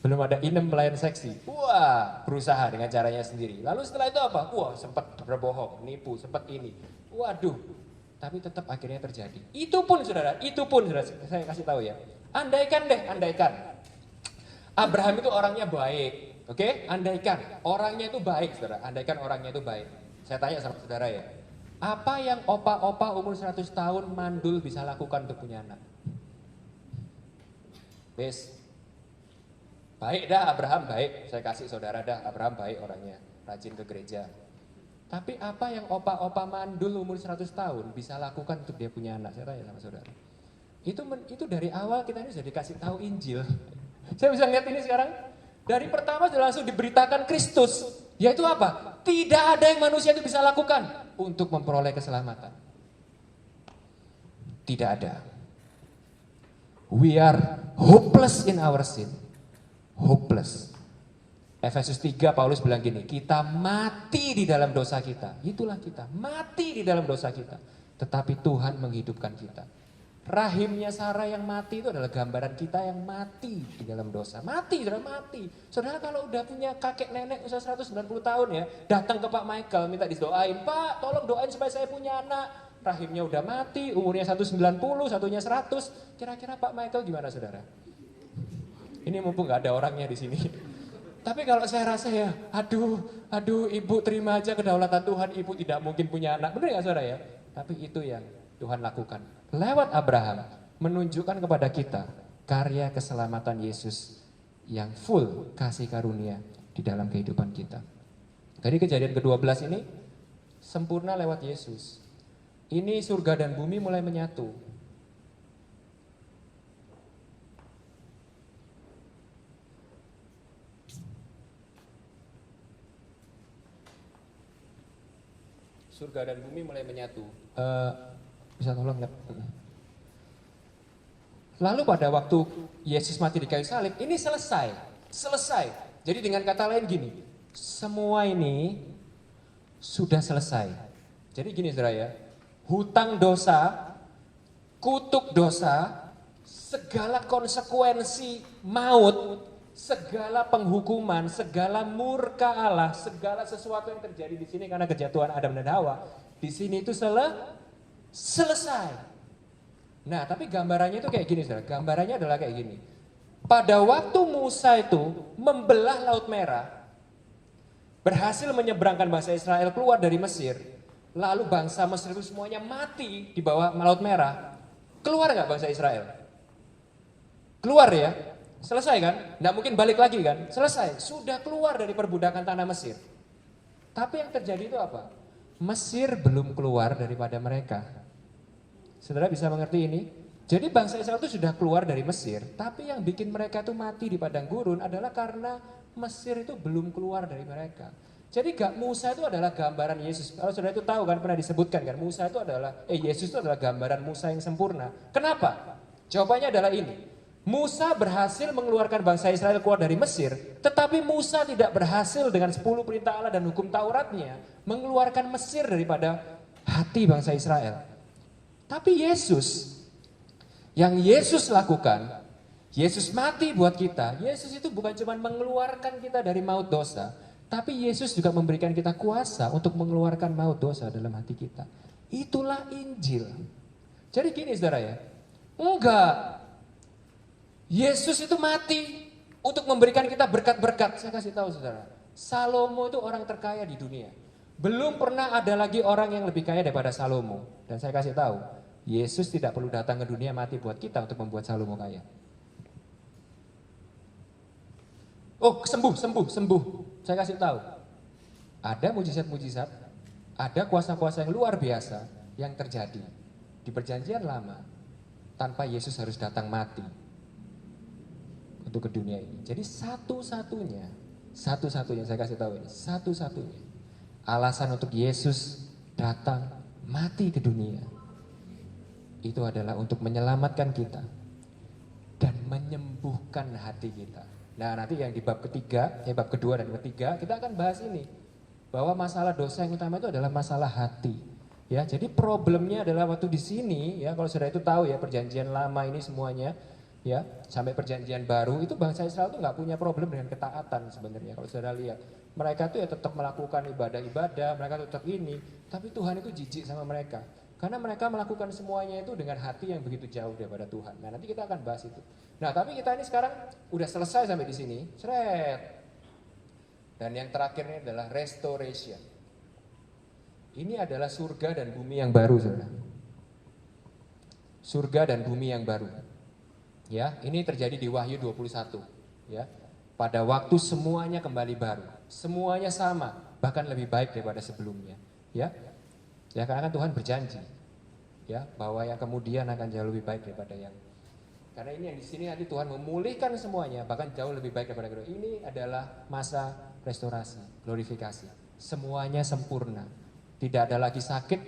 Belum ada inem pelayan seksi. Wah, berusaha dengan caranya sendiri. Lalu setelah itu apa? Wah, sempat berbohong, nipu, sempat ini. Waduh, tapi tetap akhirnya terjadi. Itu pun saudara, saya kasih tahu ya. Andaikan. Abraham itu orangnya baik, oke? Andaikan orangnya itu baik, saudara. Andaikan orangnya itu baik. Saya tanya sama saudara ya. Apa yang opa-opa umur 100 tahun mandul bisa lakukan untuk punya anak? Bes. Baik dah Abraham, baik. Saya kasih saudara dah, Abraham baik orangnya, rajin ke gereja. Tapi apa yang opa-opa mandul umur 100 tahun bisa lakukan untuk dia punya anak? Saya tanya sama saudara. Itu dari awal kita ini sudah dikasih tahu Injil. Saya bisa lihat ini sekarang. Dari pertama sudah langsung diberitakan Kristus. Yaitu apa? Tidak ada yang manusia itu bisa lakukan untuk memperoleh keselamatan. Tidak ada. We are hopeless in our sin. Hopeless. Efesus 3 Paulus bilang gini, kita mati di dalam dosa kita. Itulah kita, mati di dalam dosa kita. Tetapi Tuhan menghidupkan kita. Rahimnya Sarah yang mati itu adalah gambaran kita yang mati di dalam dosa. Mati, saudara mati. Saudara kalau udah punya kakek nenek usia 190 tahun ya, datang ke Pak Michael minta didoain, Pak tolong doain supaya saya punya anak. Rahimnya udah mati, umurnya 190, satunya 100. Kira-kira Pak Michael gimana saudara? Ini mumpung gak ada orangnya di sini. Tapi kalau saya rasa ya, aduh ibu terima aja kedaulatan Tuhan, ibu tidak mungkin punya anak. Benar gak saudara ya? Tapi itu yang Tuhan lakukan. Lewat Abraham, menunjukkan kepada kita karya keselamatan Yesus yang full kasih karunia di dalam kehidupan kita. Dari Kejadian ke-12 ini, sempurna lewat Yesus. Ini surga dan bumi mulai menyatu. Surga dan bumi mulai menyatu. Bisa tolong nggak? Lalu pada waktu Yesus mati di kayu salib, ini selesai. Jadi dengan kata lain gini, semua ini sudah selesai. Jadi gini saudara ya, hutang dosa, kutuk dosa, segala konsekuensi maut, segala penghukuman, segala murka Allah, segala sesuatu yang terjadi di sini karena kejatuhan Adam dan Hawa, di sini itu selesai. Nah, tapi gambarannya itu kayak gini, saudara. Gambarannya adalah kayak gini. Pada waktu Musa itu membelah Laut Merah, berhasil menyeberangkan bangsa Israel keluar dari Mesir, lalu bangsa Mesir itu semuanya mati di bawah Laut Merah. Keluar nggak bangsa Israel? Keluar ya? Selesai kan? Nggak mungkin balik lagi kan? Selesai, sudah keluar dari perbudakan tanah Mesir. Tapi yang terjadi itu apa? Mesir belum keluar daripada mereka. Saudara bisa mengerti ini? Jadi bangsa Israel itu sudah keluar dari Mesir, tapi yang bikin mereka itu mati di padang gurun adalah karena Mesir itu belum keluar dari mereka. Jadi Musa itu adalah gambaran Yesus. Kalau saudara itu tahu kan, pernah disebutkan kan, Yesus itu adalah gambaran Musa yang sempurna. Kenapa? Jawabannya adalah ini. Musa berhasil mengeluarkan bangsa Israel keluar dari Mesir, tetapi Musa tidak berhasil dengan 10 perintah Allah dan hukum Tauratnya mengeluarkan Mesir daripada hati bangsa Israel. Tapi yang Yesus lakukan, Yesus mati buat kita. Yesus itu bukan cuma mengeluarkan kita dari maut dosa, tapi Yesus juga memberikan kita kuasa untuk mengeluarkan maut dosa dalam hati kita. Itulah Injil. Jadi gini saudara ya, enggak. Yesus itu mati untuk memberikan kita berkat-berkat. Saya kasih tahu saudara, Salomo itu orang terkaya di dunia. Belum pernah ada lagi orang yang lebih kaya daripada Salomo. Dan saya kasih tahu, Yesus tidak perlu datang ke dunia mati buat kita untuk membuat Salomo kaya. Oh sembuh. Saya kasih tahu, ada mujizat-mujizat, ada kuasa-kuasa yang luar biasa yang terjadi di perjanjian lama tanpa Yesus harus datang mati untuk ke dunia ini. Jadi satu-satunya saya kasih tahu ini, satu-satunya alasan untuk Yesus datang mati ke dunia itu adalah untuk menyelamatkan kita dan menyembuhkan hati kita. Nah, nanti yang di bab kedua dan ketiga kita akan bahas ini, bahwa masalah dosa yang utama itu adalah masalah hati. Ya, jadi problemnya adalah waktu di sini ya, kalau saudara itu tahu ya, perjanjian lama ini semuanya ya sampai perjanjian baru itu bangsa Israel itu nggak punya problem dengan ketaatan sebenarnya. Kalau saudara lihat, mereka tuh ya tetap melakukan ibadah-ibadah, mereka tetap ini, tapi Tuhan itu jijik sama mereka karena mereka melakukan semuanya itu dengan hati yang begitu jauh daripada Tuhan. Nah, nanti kita akan bahas itu. Nah, tapi kita ini sekarang udah selesai sampai di sini, seret. Dan yang terakhir ini adalah restoration. Ini adalah surga dan bumi yang baru, saudara. Surga dan bumi yang baru. Ya, ini terjadi di Wahyu 21. Ya, pada waktu semuanya kembali baru, semuanya sama, bahkan lebih baik daripada sebelumnya. Ya, karena kan Tuhan berjanji, ya, bahwa yang kemudian akan jauh lebih baik daripada yang. Karena ini yang di sini nanti Tuhan memulihkan semuanya, bahkan jauh lebih baik daripada kedua. Ini adalah masa restorasi, glorifikasi. Semuanya sempurna. Tidak ada lagi sakit,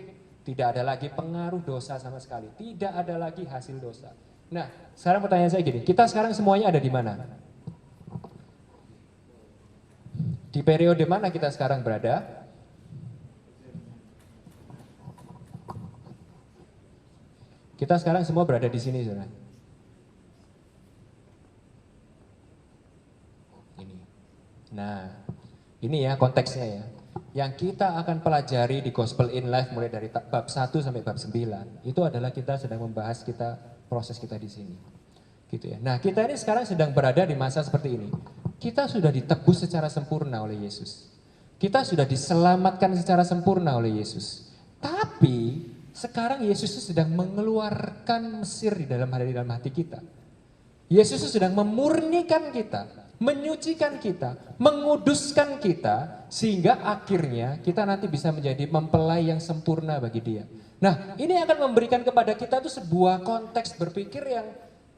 tidak ada lagi pengaruh dosa sama sekali, tidak ada lagi hasil dosa. Nah, sekarang pertanyaan saya gini, kita sekarang semuanya ada di mana? Di periode mana kita sekarang berada? Kita sekarang semua berada di sini, saudara. Ini. Nah, ini ya konteksnya ya. Yang kita akan pelajari di Gospel in Life mulai dari bab 1 sampai bab 9, itu adalah kita sedang membahas proses kita di sini. Gitu ya. Nah, kita ini sekarang sedang berada di masa seperti ini. Kita sudah ditebus secara sempurna oleh Yesus. Kita sudah diselamatkan secara sempurna oleh Yesus. Tapi sekarang Yesus sedang mengeluarkan Mesir di dalam hati kita. Yesus sedang memurnikan kita, menyucikan kita, menguduskan kita, sehingga akhirnya kita nanti bisa menjadi mempelai yang sempurna bagi Dia. Nah, ini akan memberikan kepada kita tuh sebuah konteks berpikir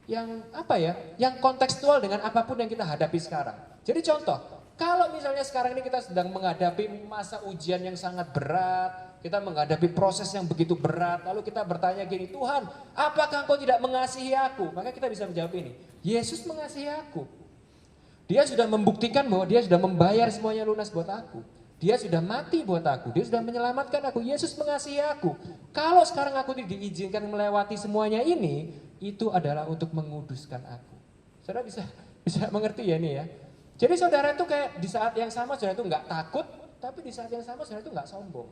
yang apa ya? Yang kontekstual dengan apapun yang kita hadapi sekarang. Jadi contoh, kalau misalnya sekarang ini kita sedang menghadapi masa ujian yang sangat berat, kita menghadapi proses yang begitu berat, lalu kita bertanya gini, Tuhan, apakah Engkau tidak mengasihi aku? Maka kita bisa menjawab ini, Yesus mengasihi aku. Dia sudah membuktikan bahwa Dia sudah membayar semuanya lunas buat aku. Dia sudah mati buat aku, Dia sudah menyelamatkan aku, Yesus mengasihi aku. Kalau sekarang aku tidak diizinkan melewati semuanya ini, itu adalah untuk menguduskan aku. Saudara bisa mengerti ya ini ya. Jadi saudara itu kayak di saat yang sama saudara itu nggak takut, tapi di saat yang sama saudara itu nggak sombong.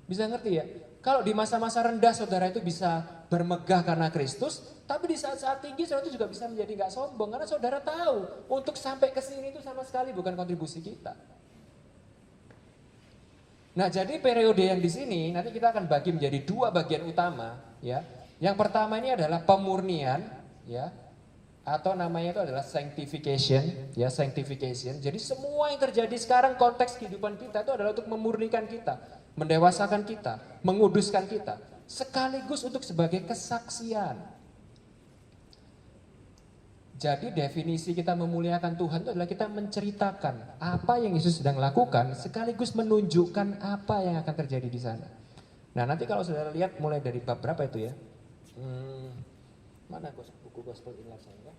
Bisa ngerti ya? Kalau di masa-masa rendah saudara itu bisa bermegah karena Kristus, tapi di saat-saat tinggi saudara itu juga bisa menjadi nggak sombong karena saudara tahu untuk sampai ke sini itu sama sekali bukan kontribusi kita. Nah, jadi periode yang di sini nanti kita akan bagi menjadi dua bagian utama, ya. Yang pertama ini adalah pemurnian, ya, atau namanya itu adalah sanctification, ya, sanctification. Jadi semua yang terjadi sekarang konteks kehidupan kita itu adalah untuk memurnikan kita, mendewasakan kita, menguduskan kita, sekaligus untuk sebagai kesaksian. Jadi definisi kita memuliakan Tuhan itu adalah kita menceritakan apa yang Yesus sedang lakukan sekaligus menunjukkan apa yang akan terjadi di sana. Nah, nanti kalau saudara lihat mulai dari bab berapa itu ya? Mana buku Gospel in Life saya?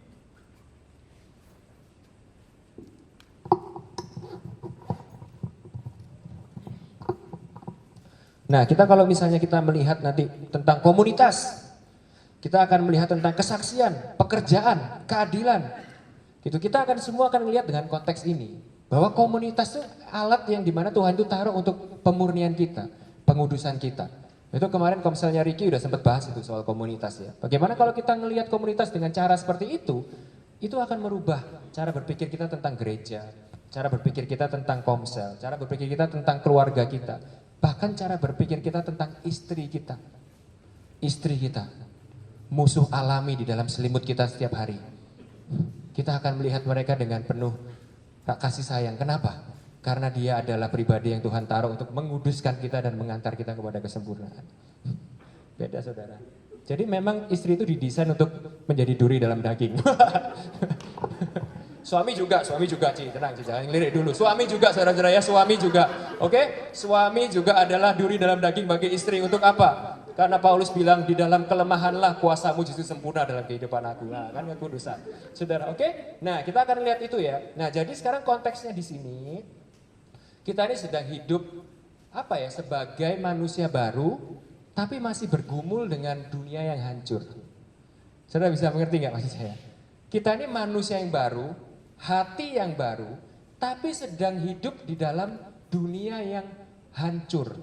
Nah, kita kalau misalnya kita melihat nanti tentang komunitas, kita akan melihat tentang kesaksian, pekerjaan, keadilan. Gitu. Kita akan semua akan melihat dengan konteks ini. Bahwa komunitas itu alat yang dimana Tuhan itu taruh untuk pemurnian kita, pengudusan kita. Itu kemarin kalau misalnya Ricky udah sempat bahas itu soal komunitas ya. Bagaimana kalau kita melihat komunitas dengan cara seperti itu akan merubah cara berpikir kita tentang gereja, cara berpikir kita tentang komsel, cara berpikir kita tentang keluarga kita. Bahkan cara berpikir kita tentang istri kita. Istri kita. Musuh alami di dalam selimut kita setiap hari. Kita akan melihat mereka dengan penuh kasih sayang. Kenapa? Karena dia adalah pribadi yang Tuhan taruh untuk menguduskan kita dan mengantar kita kepada kesempurnaan. Beda saudara. Jadi memang istri itu didesain untuk menjadi duri dalam daging. Suami juga Ci, tenang Ci, jangan ngelirik dulu. Suami juga saudara-saudara ya, suami juga. Oke? Suami juga adalah duri dalam daging bagi istri. Untuk apa? Karena Paulus bilang di dalam kelemahanlah kuasamu justru sempurna dalam kehidupan aku. Nah, kan kekudusan. Saudara, oke? Nah, kita akan lihat itu ya. Nah, jadi sekarang konteksnya di sini kita ini sedang hidup apa ya? Sebagai manusia baru tapi masih bergumul dengan dunia yang hancur. Saudara bisa mengerti nggak maksud saya? Kita ini manusia yang baru, hati yang baru, tapi sedang hidup di dalam dunia yang hancur.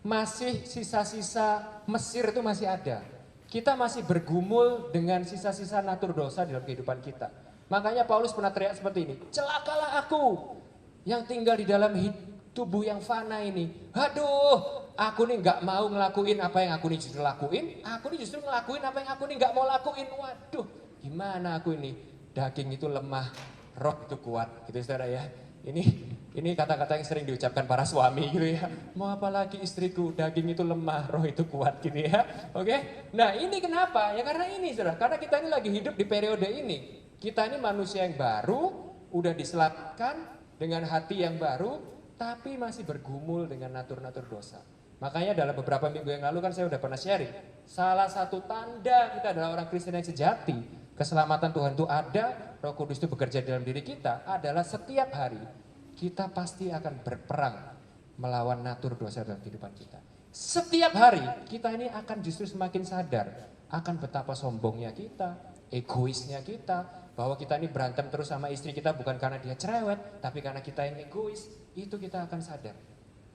Masih sisa-sisa Mesir itu masih ada. Kita masih bergumul dengan sisa-sisa natur dosa dalam kehidupan kita. Makanya Paulus pernah teriak seperti ini, celakalah aku yang tinggal di dalam tubuh yang fana ini. Aduh, aku nih gak mau ngelakuin apa yang aku nih justru lakuin. Aku nih justru ngelakuin apa yang aku nih gak mau lakuin. Waduh, gimana aku ini? Daging itu lemah, roh itu kuat. Gitu saudara ya. Ini kata-kata yang sering diucapkan para suami gitu ya. Mau apa lagi istriku, daging itu lemah, roh itu kuat gitu ya. Oke? Nah ini kenapa? Ya karena ini saudara, karena kita ini lagi hidup di periode ini. Kita ini manusia yang baru, udah diselamatkan dengan hati yang baru, tapi masih bergumul dengan natur-natur dosa. Makanya dalam beberapa minggu yang lalu kan saya udah pernah sharing. Salah satu tanda kita adalah orang Kristen yang sejati. Keselamatan Tuhan itu ada, Roh Kudus itu bekerja dalam diri kita adalah setiap hari kita pasti akan berperang melawan natur dosa dalam kehidupan kita. Setiap hari kita ini akan justru semakin sadar akan betapa sombongnya kita, egoisnya kita, bahwa kita ini berantem terus sama istri kita bukan karena dia cerewet, tapi karena kita yang egois, itu kita akan sadar.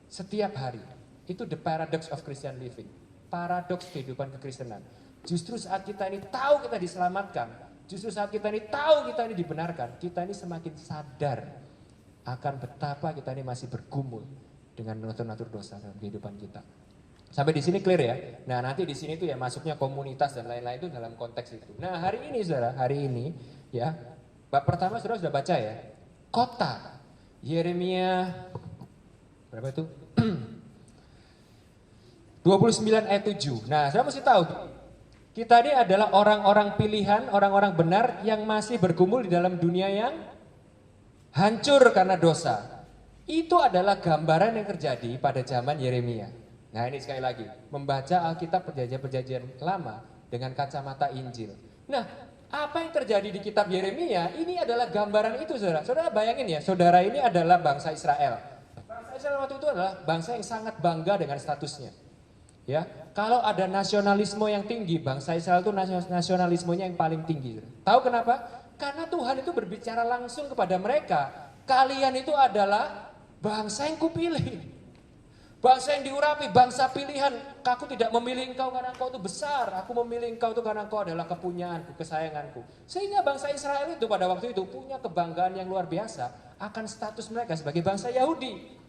Setiap hari, itu the paradox of Christian living, paradoks kehidupan kekristenan. Justru saat kita ini tahu kita diselamatkan, justru saat kita ini tahu kita ini dibenarkan, kita ini semakin sadar akan betapa kita ini masih bergumul dengan natur-natur dosa dalam kehidupan kita. Sampai di sini clear ya. Nah nanti di sini tuh ya masuknya komunitas dan lain-lain itu dalam konteks itu. Nah hari ini saudara, hari ini ya, bab pertama saudara sudah baca ya, kota Yeremia berapa itu? 29 ayat 7. Nah saudara mesti tahu, kita ini adalah orang-orang pilihan, orang-orang benar yang masih bergumul di dalam dunia yang hancur karena dosa. Itu adalah gambaran yang terjadi pada zaman Yeremia. Nah ini sekali lagi, membaca Alkitab perjanjian lama dengan kacamata Injil. Nah apa yang terjadi di kitab Yeremia ini adalah gambaran itu saudara. Saudara bayangin ya, saudara ini adalah bangsa Israel. Bangsa Israel waktu itu adalah bangsa yang sangat bangga dengan statusnya. Ya, kalau ada nasionalisme yang tinggi, bangsa Israel itu nasionalismenya yang paling tinggi. Tahu kenapa? Karena Tuhan itu berbicara langsung kepada mereka. Kalian itu adalah bangsa yang kupilih. Bangsa yang diurapi, bangsa pilihan. Aku tidak memilih engkau karena engkau itu besar. Aku memilih engkau itu karena engkau adalah kepunyaanku, kesayanganku. Sehingga bangsa Israel itu pada waktu itu punya kebanggaan yang luar biasa akan status mereka sebagai bangsa Yahudi.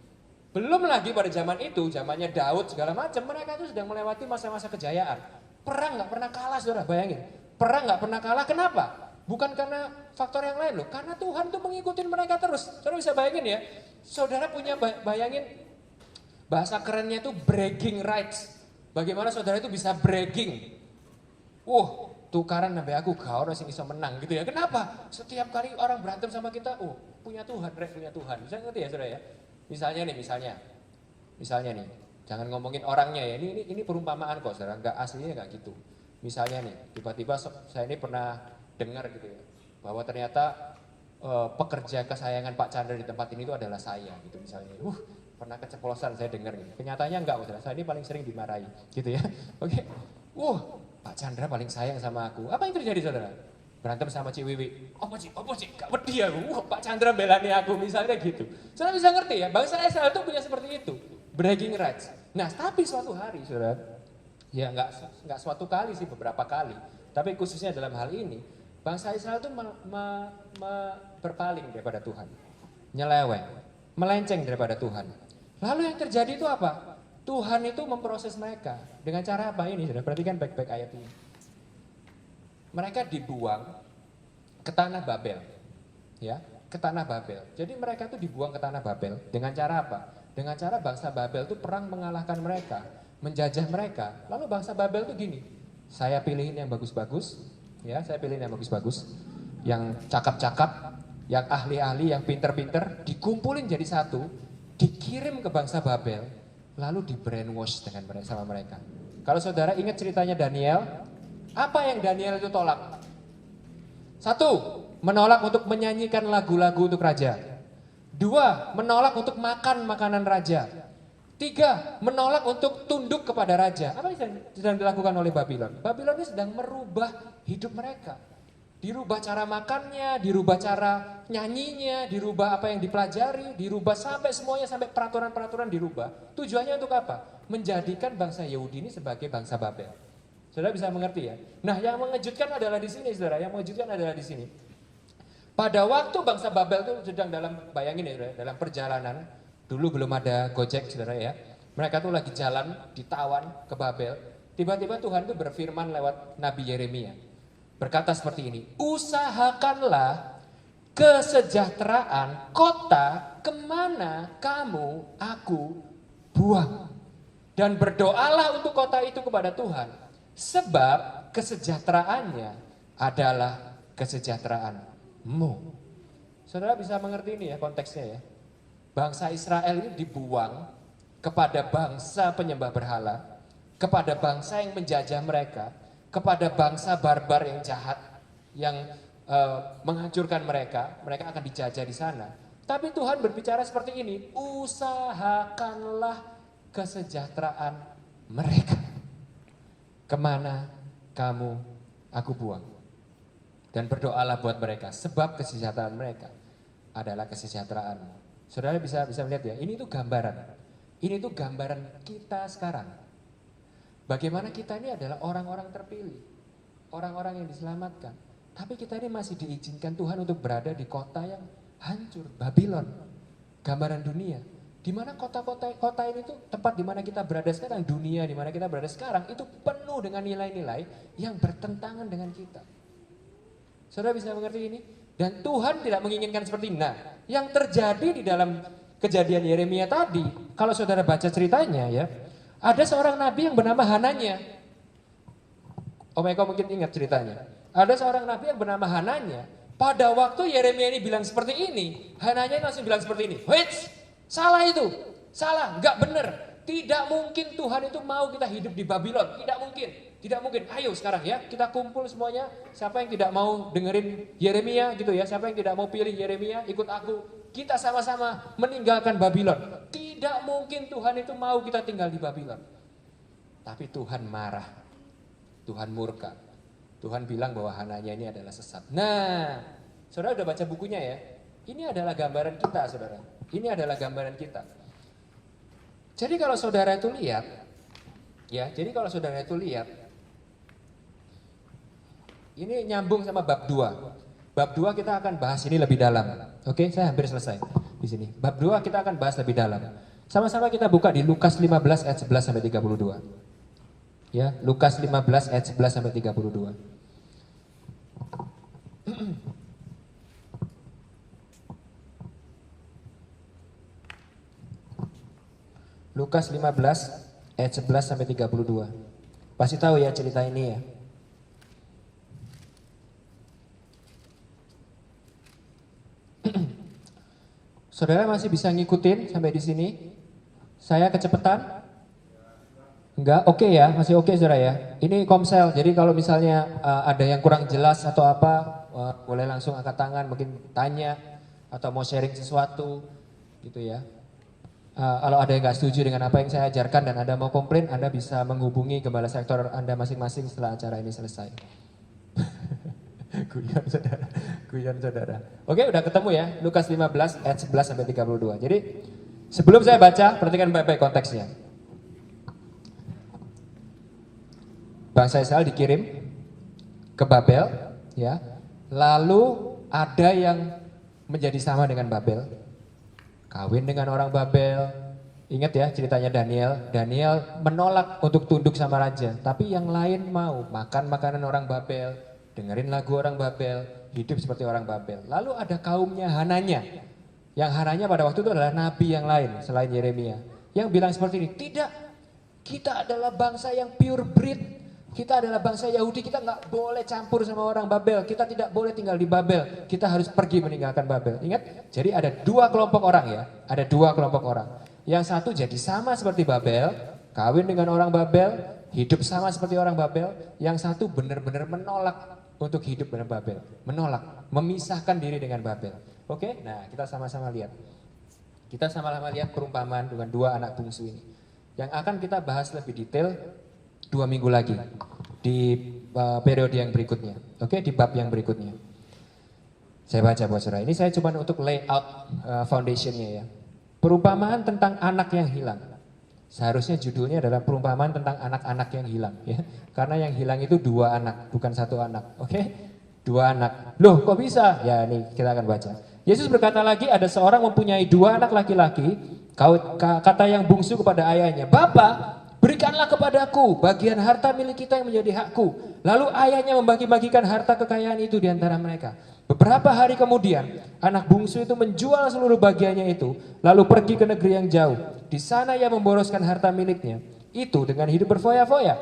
Belum lagi pada zaman itu, zamannya Daud segala macam, mereka itu sedang melewati masa-masa kejayaan. Perang gak pernah kalah saudara, bayangin. Perang gak pernah kalah, kenapa? Bukan karena faktor yang lain loh, karena Tuhan tuh mengikuti mereka terus. Saudara bisa bayangin ya, saudara punya bayangin bahasa kerennya itu bragging rights. Bagaimana saudara itu bisa bragging. Tukaran sampai aku gak orang yang bisa menang gitu ya. Kenapa? Setiap kali orang berantem sama kita, punya Tuhan, punya Tuhan. Bisa ngerti ya saudara ya? Misalnya nih, jangan ngomongin orangnya ya, ini perumpamaan kok saudara, nggak aslinya nggak gitu. Misalnya nih, tiba-tiba saya ini pernah dengar gitu ya, bahwa ternyata pekerja kesayangan Pak Chandra di tempat ini itu adalah saya gitu misalnya. Pernah keceplosan saya dengar gitu. Kenyataannya enggak saudara, saya ini paling sering dimarahi gitu ya. Oke, Pak Chandra paling sayang sama aku. Apa yang terjadi saudara? Berantem sama Ciwiwi, apa sih, gak pedih aku, Pak Chandra belani aku, misalnya gitu. Saudara bisa ngerti ya, bangsa Israel itu punya seperti itu, bragging rights. Nah tapi suatu hari saudara, ya nggak suatu kali sih, beberapa kali, tapi khususnya dalam hal ini, bangsa Israel itu berpaling daripada Tuhan, nyeleweng, melenceng daripada Tuhan. Lalu yang terjadi itu apa? Tuhan itu memproses mereka, dengan cara apa ini, saudara, perhatikan baik-baik ayat ini. Mereka dibuang ke tanah Babel, ya, ke tanah Babel. Jadi mereka tuh dibuang ke tanah Babel dengan cara apa? Dengan cara bangsa Babel tuh perang mengalahkan mereka, menjajah mereka. Lalu bangsa Babel tuh gini, saya pilihin yang bagus-bagus, ya, saya pilihin yang bagus-bagus, yang cakap-cakap, yang ahli-ahli, yang pinter-pinter, dikumpulin jadi satu, dikirim ke bangsa Babel, lalu di brainwash dengan mereka, sama mereka. Kalau saudara ingat ceritanya Daniel, apa yang Daniel itu tolak? Satu, menolak untuk menyanyikan lagu-lagu untuk raja. Dua, menolak untuk makan makanan raja. Tiga, menolak untuk tunduk kepada raja. Apa yang sedang dilakukan oleh Babylon? Babylon ini sedang merubah hidup mereka. Dirubah cara makannya, dirubah cara nyanyinya, dirubah apa yang dipelajari, dirubah sampai semuanya, sampai peraturan-peraturan dirubah. Tujuannya untuk apa? Menjadikan bangsa Yahudi ini sebagai bangsa Babel. Saudara bisa mengerti ya? Nah, yang mengejutkan adalah di sini, saudara. Yang mengejutkan adalah di sini. Pada waktu bangsa Babel itu sedang dalam, bayangin ya, saudara, dalam perjalanan. Dulu belum ada Gojek, saudara ya. Mereka tuh lagi jalan, ditawan ke Babel. Tiba-tiba Tuhan itu berfirman lewat Nabi Yeremia. Berkata seperti ini, usahakanlah kesejahteraan kota kemana kamu aku buang. Dan berdoalah untuk kota itu kepada Tuhan. Sebab kesejahteraannya adalah kesejahteraanmu. Saudara bisa mengerti ini ya konteksnya ya. Bangsa Israel ini dibuang kepada bangsa penyembah berhala, kepada bangsa yang menjajah mereka, kepada bangsa barbar yang jahat, yang menghancurkan mereka akan dijajah di sana. Tapi Tuhan berbicara seperti ini, usahakanlah kesejahteraan mereka. Kemana kamu aku buang. Dan berdoalah buat mereka, sebab kesejahteraan mereka adalah kesejahteraanmu. Saudara bisa melihat ya, ini tuh gambaran. Ini tuh gambaran kita sekarang. Bagaimana kita ini adalah orang-orang terpilih, orang-orang yang diselamatkan. Tapi kita ini masih diizinkan Tuhan untuk berada di kota yang hancur, Babylon, gambaran dunia. Di mana kota ini tuh tempat di mana kita berada sekarang, dunia di mana kita berada sekarang itu penuh dengan nilai-nilai yang bertentangan dengan kita. Saudara bisa mengerti ini? Dan Tuhan tidak menginginkan seperti ini. Nah, yang terjadi di dalam kejadian Yeremia tadi, kalau saudara baca ceritanya ya, ada seorang nabi yang bernama Hananya. Om Eko mungkin ingat ceritanya. Ada seorang nabi yang bernama Hananya. Pada waktu Yeremia ini bilang seperti ini, Hananya langsung bilang seperti ini. Wits, salah itu, salah, nggak benar. Tidak mungkin Tuhan itu mau kita hidup di Babylon, tidak mungkin. Tidak mungkin, ayo sekarang ya kita kumpul semuanya. Siapa yang tidak mau dengerin Yeremia gitu ya, siapa yang tidak mau pilih Yeremia, ikut aku. Kita sama-sama meninggalkan Babylon. Tidak mungkin Tuhan itu mau kita tinggal di Babylon. Tapi Tuhan marah, Tuhan murka. Tuhan bilang bahwa Hananya ini adalah sesat. Nah, saudara udah baca bukunya ya. Ini adalah gambaran kita saudara. Ini adalah gambaran kita. Jadi kalau saudara itu lihat, ya, ini nyambung sama bab 2. Bab 2 kita akan bahas ini lebih dalam. Oke, saya hampir selesai di sini. Bab 2 kita akan bahas lebih dalam. Sama-sama kita buka di Lukas 15 ayat 11 sampai 32. Ya, Lukas 15 ayat 11 sampai 32. Lukas 15 ayat 11 sampai 32. Pasti tahu ya cerita ini ya. Saudara masih bisa ngikutin sampai di sini? Saya kecepatan? Enggak, oke ya, masih oke saudara ya. Ini komsel, jadi kalau misalnya ada yang kurang jelas atau apa, boleh langsung angkat tangan, mungkin tanya atau mau sharing sesuatu gitu ya. Kalau ada yang nggak setuju dengan apa yang saya ajarkan dan Anda mau komplain, Anda bisa menghubungi gembala sektor Anda masing-masing setelah acara ini selesai. Guyon saudara. Oke, udah ketemu ya, Lukas 15 ayat 11 sampai 32. Jadi sebelum saya baca, perhatikan baik-baik konteksnya. Bangsa Israel dikirim ke Babel, ya. Lalu ada yang menjadi sama dengan Babel, kawin dengan orang Babel. Ingat ya ceritanya Daniel. Daniel menolak untuk tunduk sama raja, tapi yang lain mau makan makanan orang Babel, dengerin lagu orang Babel, hidup seperti orang Babel. Lalu ada kaumnya Hananya. Yang Hananya pada waktu itu adalah nabi yang lain selain Yeremia. Yang bilang seperti ini, tidak, kita adalah bangsa yang pure breed. Kita adalah bangsa Yahudi, kita nggak boleh campur sama orang Babel. Kita tidak boleh tinggal di Babel. Kita harus pergi meninggalkan Babel. Ingat, jadi ada dua kelompok orang ya. Ada dua kelompok orang. Yang satu jadi sama seperti Babel, kawin dengan orang Babel, hidup sama seperti orang Babel. Yang satu benar-benar menolak untuk hidup dengan Babel. Menolak, memisahkan diri dengan Babel. Oke, nah kita sama-sama lihat. Kita sama-sama lihat perumpamaan dengan dua anak bungsu ini. Yang akan kita bahas lebih detail 2 minggu lagi di periode yang berikutnya. Oke, di bab yang berikutnya. Saya baca buat saudara. Ini saya cuma untuk layout foundationnya ya. Perumpamaan tentang anak yang hilang. Seharusnya judulnya adalah perumpamaan tentang anak-anak yang hilang ya. Karena yang hilang itu 2 anak, bukan 1 anak. Oke? 2 anak. Loh, kok bisa? Ya, ini kita akan baca. Yesus berkata lagi, ada seorang mempunyai 2 anak laki-laki. Kata yang bungsu kepada ayahnya, "Bapak, berikanlah kepadaku bagian harta milik kita yang menjadi hakku." Lalu ayahnya membagi-bagikan harta kekayaan itu di antara mereka. Beberapa hari kemudian, anak bungsu itu menjual seluruh bagiannya itu, lalu pergi ke negeri yang jauh. Di sana ia memboroskan harta miliknya, itu dengan hidup berfoya-foya.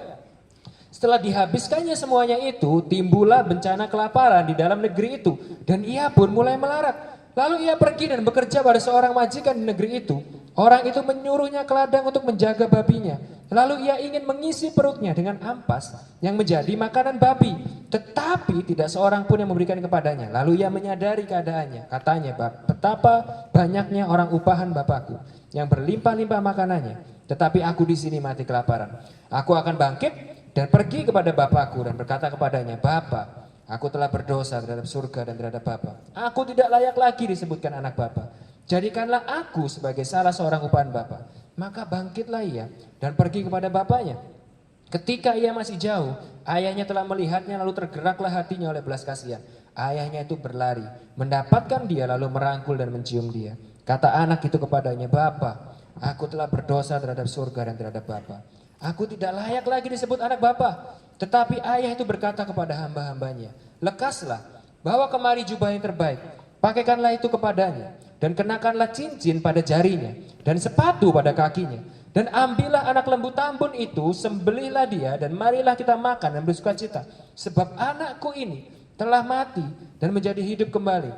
Setelah dihabiskannya semuanya itu, timbullah bencana kelaparan di dalam negeri itu, dan ia pun mulai melarat. Lalu ia pergi dan bekerja pada seorang majikan di negeri itu. Orang itu menyuruhnya ke ladang untuk menjaga babinya. Lalu ia ingin mengisi perutnya dengan ampas yang menjadi makanan babi. Tetapi tidak seorang pun yang memberikan kepadanya. Lalu ia menyadari keadaannya. Katanya, betapa banyaknya orang upahan bapakku yang berlimpah-limpah makanannya. Tetapi aku di sini mati kelaparan. Aku akan bangkit dan pergi kepada bapakku dan berkata kepadanya, Bapa, aku telah berdosa terhadap surga dan terhadap Bapa. Aku tidak layak lagi disebutkan anak Bapa. Jadikanlah aku sebagai salah seorang upahan Bapa. Maka bangkitlah ia dan pergi kepada bapaknya. Ketika ia masih jauh, ayahnya telah melihatnya lalu tergeraklah hatinya oleh belas kasihan. Ayahnya itu berlari, mendapatkan dia lalu merangkul dan mencium dia. Kata anak itu kepadanya, Bapa, aku telah berdosa terhadap surga dan terhadap Bapa. Aku tidak layak lagi disebut anak Bapa. Tetapi ayah itu berkata kepada hamba-hambanya, lekaslah, bawa kemari jubah yang terbaik, pakaikanlah itu kepadanya, dan kenakanlah cincin pada jarinya, dan sepatu pada kakinya. Dan ambillah anak lembu tambun itu, sembelihlah dia, dan marilah kita makan dan bersuka cita. Sebab anakku ini telah mati dan menjadi hidup kembali.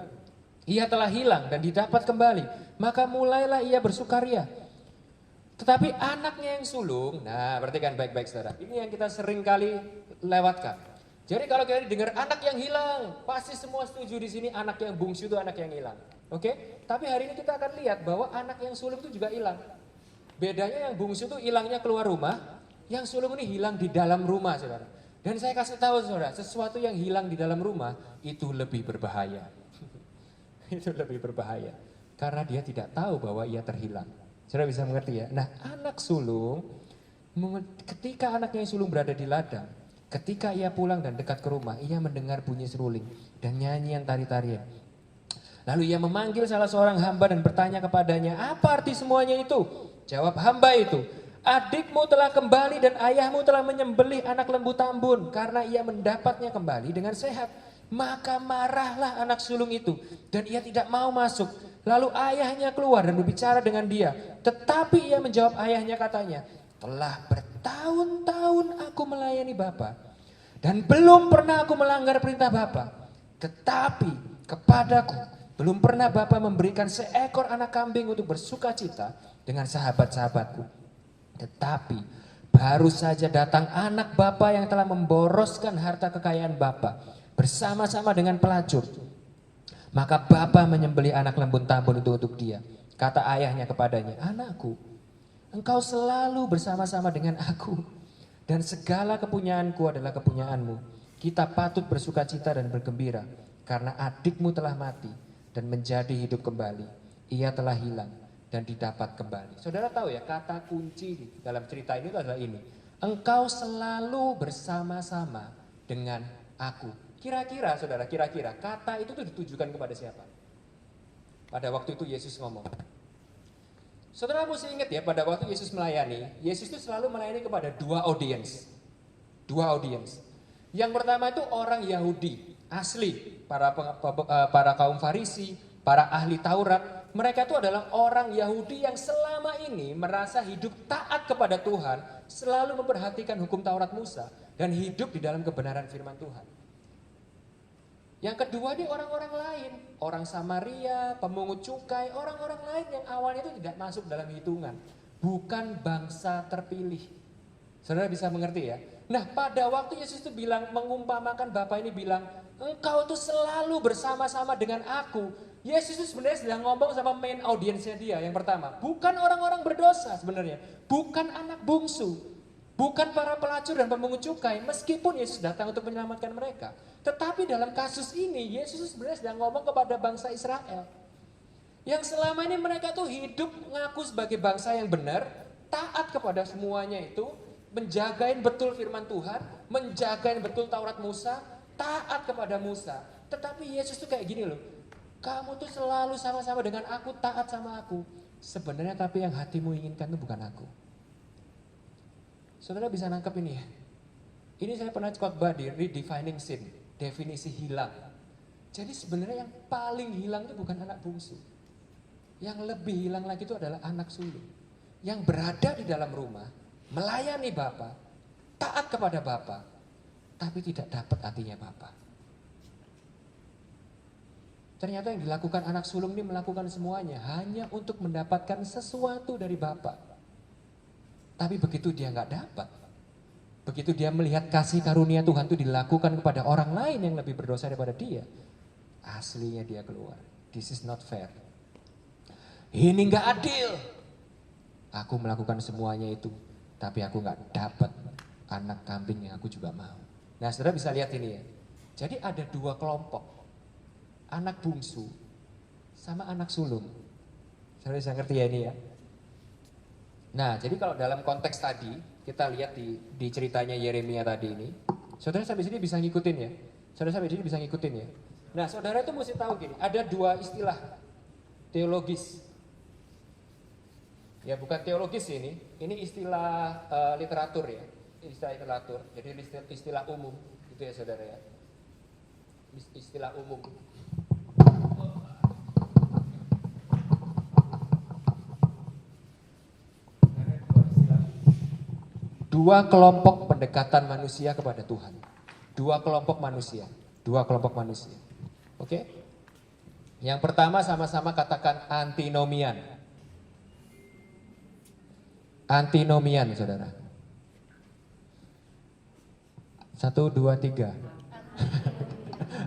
Ia telah hilang dan didapat kembali, maka mulailah ia bersukaria. Tetapi anaknya yang sulung, nah perhatikan baik-baik saudara, ini yang kita sering kali lewatkan. Jadi kalau kita dengar anak yang hilang, pasti semua setuju di sini anak yang bungsu itu anak yang hilang. Oke? Tapi hari ini kita akan lihat bahwa anak yang sulung itu juga hilang. Bedanya yang bungsu itu hilangnya keluar rumah, yang sulung ini hilang di dalam rumah saudara. Dan saya kasih tahu saudara, sesuatu yang hilang di dalam rumah itu lebih berbahaya. Itu lebih berbahaya. Karena dia tidak tahu bahwa ia terhilang. Saudara bisa mengerti ya? Nah anak sulung, ketika anaknya yang sulung berada di ladang, ketika ia pulang dan dekat ke rumah, ia mendengar bunyi seruling dan nyanyian tari-tarian. Lalu ia memanggil salah seorang hamba dan bertanya kepadanya, apa arti semuanya itu? Jawab hamba itu, adikmu telah kembali dan ayahmu telah menyembelih anak lembu tambun karena ia mendapatnya kembali dengan sehat. Maka marahlah anak sulung itu dan ia tidak mau masuk. Lalu ayahnya keluar dan berbicara dengan dia. Tetapi ia menjawab ayahnya katanya, telah bertahun-tahun aku melayani Bapa dan belum pernah aku melanggar perintah Bapa. Tetapi kepadaku belum pernah Bapa memberikan seekor anak kambing untuk bersuka cita dengan sahabat-sahabatku. Tetapi baru saja datang anak Bapa yang telah memboroskan harta kekayaan Bapa bersama-sama dengan pelacur. Maka Bapa menyembelih anak lembu tambun itu untuk dia. Kata ayahnya kepadanya, anakku, engkau selalu bersama-sama dengan aku. Dan segala kepunyaanku adalah kepunyaanmu. Kita patut bersuka cita dan bergembira. Karena adikmu telah mati dan menjadi hidup kembali. Ia telah hilang dan didapat kembali. Saudara tahu ya, kata kunci dalam cerita ini adalah ini. Engkau selalu bersama-sama dengan aku. Kira-kira saudara, kira-kira kata itu tuh ditujukan kepada siapa? Pada waktu itu Yesus ngomong. Saudara mesti ingat ya, pada waktu Yesus melayani, Yesus itu selalu melayani kepada 2 audiens. 2 audiens. Yang pertama itu orang Yahudi asli, para kaum Farisi, para ahli Taurat. Mereka itu adalah orang Yahudi yang selama ini merasa hidup taat kepada Tuhan, selalu memperhatikan hukum Taurat Musa dan hidup di dalam kebenaran firman Tuhan. Yang kedua nih orang-orang lain, orang Samaria, pemungut cukai, orang-orang lain yang awalnya itu tidak masuk dalam hitungan, bukan bangsa terpilih. Saudara bisa mengerti ya? Nah, pada waktu Yesus itu bilang, mengumpamakan Bapa ini bilang, engkau tuh selalu bersama-sama dengan aku. Yesus itu sebenarnya sedang ngomong sama main audiensnya dia. Yang pertama, bukan orang-orang berdosa sebenarnya, bukan anak bungsu, bukan para pelacur dan pemungut cukai, meskipun Yesus datang untuk menyelamatkan mereka. Tetapi dalam kasus ini, Yesus sebenarnya sedang ngomong kepada bangsa Israel. Yang selama ini mereka tuh hidup ngaku sebagai bangsa yang benar, taat kepada semuanya itu, menjagain betul firman Tuhan, menjagain betul Taurat Musa, taat kepada Musa. Tetapi Yesus tuh kayak gini loh, kamu tuh selalu sama-sama dengan aku, taat sama aku. Sebenarnya tapi yang hatimu inginkan itu bukan aku. Saudara bisa nangkep ini ya? Ini saya pernah khotbah di Redefining Sin, definisi hilang. Jadi sebenarnya yang paling hilang itu bukan anak bungsu. Yang lebih hilang lagi itu adalah anak sulung. Yang berada di dalam rumah, melayani Bapa, taat kepada Bapa, tapi tidak dapat hatinya Bapa. Ternyata yang dilakukan anak sulung ini melakukan semuanya hanya untuk mendapatkan sesuatu dari Bapa. Tapi begitu dia nggak dapat, begitu dia melihat kasih karunia Tuhan itu dilakukan kepada orang lain yang lebih berdosa daripada dia, aslinya dia keluar. This is not fair. Ini nggak adil. Aku melakukan semuanya itu, tapi aku nggak dapat anak kambing yang aku juga mau. Nah, saudara bisa lihat ini ya. Jadi ada dua kelompok, anak bungsu sama anak sulung. Saudara bisa ngerti ya ini ya. Nah, jadi kalau dalam konteks tadi, kita lihat di ceritanya Yeremia tadi ini, saudara sampai sini bisa ngikutin ya. Saudara sampai sini bisa ngikutin ya. Nah, saudara itu mesti tahu gini, ada dua istilah teologis. Ya, bukan teologis ini istilah literatur ya. Istilah literatur, jadi istilah umum, gitu ya saudara ya. Istilah umum. Dua kelompok pendekatan manusia kepada Tuhan. Dua kelompok manusia. Oke? Yang pertama sama-sama katakan antinomian. Antinomian, saudara. 1, 2, 3.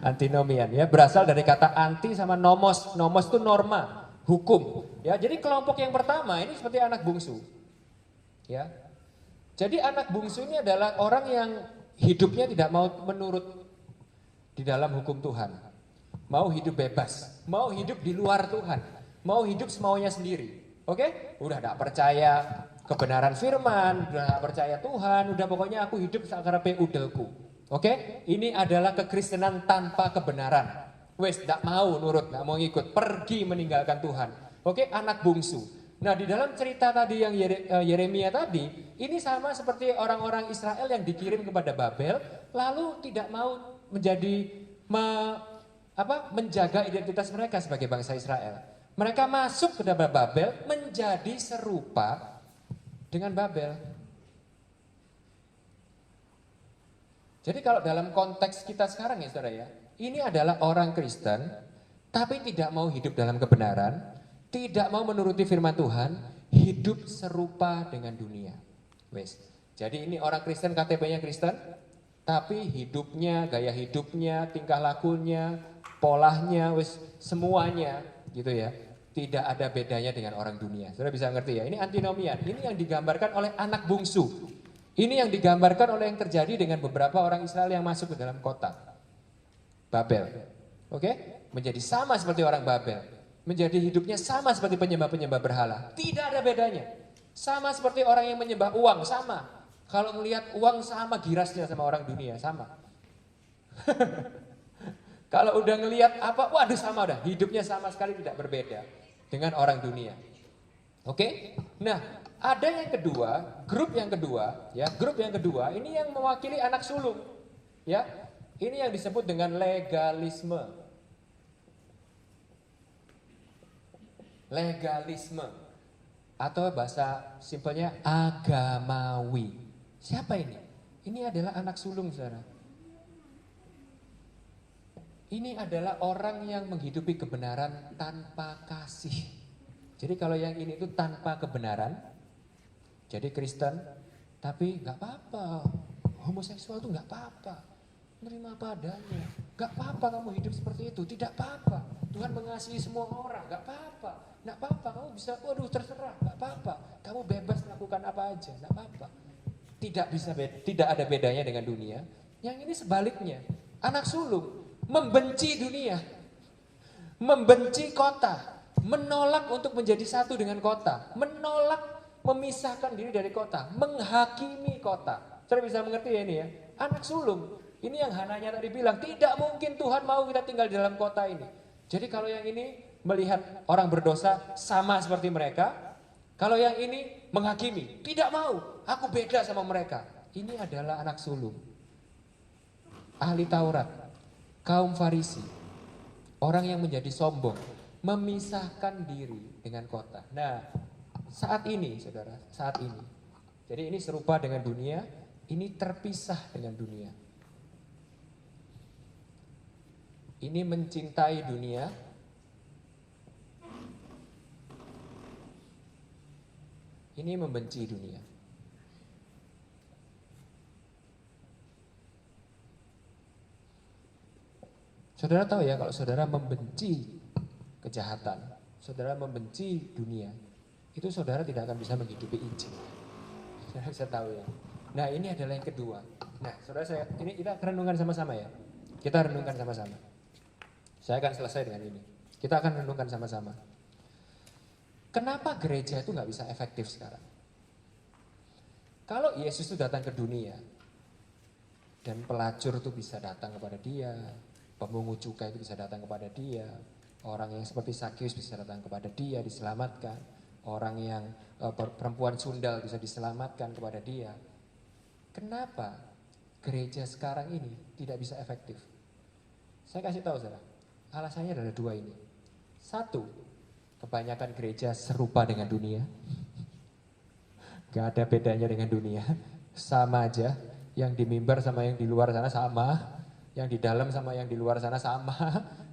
Antinomian ya, berasal dari kata anti sama nomos. Nomos itu norma, hukum. Ya, jadi kelompok yang pertama ini seperti anak bungsu. Ya. Jadi anak bungsu ini adalah orang yang hidupnya tidak mau menurut di dalam hukum Tuhan. Mau hidup bebas, mau hidup di luar Tuhan, mau hidup semaunya sendiri. Oke? Udah gak percaya kebenaran firman, udah gak percaya Tuhan, udah pokoknya aku hidup sakarepe udelku. Oke? Ini adalah kekristenan tanpa kebenaran. Wes gak mau nurut, gak mau ngikut, pergi meninggalkan Tuhan. Oke? Anak bungsu. Nah, di dalam cerita tadi yang Yeremia tadi, ini sama seperti orang-orang Israel yang dikirim kepada Babel, lalu tidak mau menjaga identitas mereka sebagai bangsa Israel. Mereka masuk ke dalam Babel menjadi serupa dengan Babel. Jadi kalau dalam konteks kita sekarang ya saudara ya, ini adalah orang Kristen tapi tidak mau hidup dalam kebenaran, tidak mau menuruti firman Tuhan, hidup serupa dengan dunia. Wes. Jadi ini orang Kristen, KTP-nya Kristen, tapi hidupnya, gaya hidupnya, tingkah lakunya, polanya, wes semuanya gitu ya. Tidak ada bedanya dengan orang dunia. Saudara bisa ngerti ya? Ini antinomian. Ini yang digambarkan oleh anak bungsu. Ini yang digambarkan oleh yang terjadi dengan beberapa orang Israel yang masuk ke dalam kota Babel. Oke? Menjadi sama seperti orang Babel. Menjadi hidupnya sama seperti penyembah-penyembah berhala. Tidak ada bedanya. Sama seperti orang yang menyembah uang, sama. Kalau melihat uang sama girasnya sama orang dunia, sama. Kalau udah ngelihat apa, waduh sama dah. Hidupnya sama sekali tidak berbeda dengan orang dunia. Oke? Nah, ada yang kedua, grup yang kedua ini yang mewakili anak sulung. Ya, ini yang disebut dengan legalisme. Legalisme atau bahasa simpelnya agamawi. Siapa ini? Ini adalah anak sulung, saudara. Ini adalah orang yang menghidupi kebenaran tanpa kasih. Jadi kalau yang ini itu tanpa kebenaran, jadi Kristen, tapi nggak apa-apa. Homoseksual itu nggak apa-apa. Menerima apa adanya. Nggak apa-apa kamu hidup seperti itu, tidak apa-apa. Tuhan mengasihi semua orang, nggak apa-apa. Nggak apa-apa, kamu bisa, waduh terserah, nggak apa-apa. Kamu bebas melakukan apa aja, nggak apa-apa. Tidak ada bedanya dengan dunia. Yang ini sebaliknya, anak sulung membenci dunia, membenci kota, menolak untuk menjadi satu dengan kota, menolak memisahkan diri dari kota, menghakimi kota. Saya bisa mengerti ya ini ya, anak sulung. Ini yang Hananya tadi bilang, tidak mungkin Tuhan mau kita tinggal di dalam kota ini. Jadi kalau yang ini melihat orang berdosa sama seperti mereka, kalau yang ini menghakimi, tidak mau, aku beda sama mereka. Ini adalah anak sulung. Ahli Taurat, kaum Farisi, orang yang menjadi sombong, memisahkan diri dengan kota. Nah, saat ini saudara, saat ini. Jadi ini serupa dengan dunia, ini terpisah dengan dunia. Ini mencintai dunia, ini membenci dunia. Saudara tahu ya, kalau saudara membenci kejahatan, saudara membenci dunia, itu saudara tidak akan bisa menghidupi Injil. Saudara bisa tahu ya. Nah, ini adalah yang kedua. Nah, saudara, ini kita renungkan sama-sama ya. Kita renungkan sama-sama. Saya akan selesai dengan ini. Kita akan renungkan sama-sama. Kenapa gereja itu nggak bisa efektif sekarang? Kalau Yesus itu datang ke dunia, dan pelacur itu bisa datang kepada dia, pemungut cukai itu bisa datang kepada dia, orang yang seperti Sakyus bisa datang kepada dia, diselamatkan, orang yang perempuan sundal bisa diselamatkan kepada dia. Kenapa gereja sekarang ini tidak bisa efektif? Saya kasih tahu saudara, alasannya adalah dua ini. Satu, kebanyakan gereja serupa dengan dunia. Gak ada bedanya dengan dunia, sama aja. Yang di mimbar sama yang di luar sana sama, yang di dalam sama yang di luar sana sama.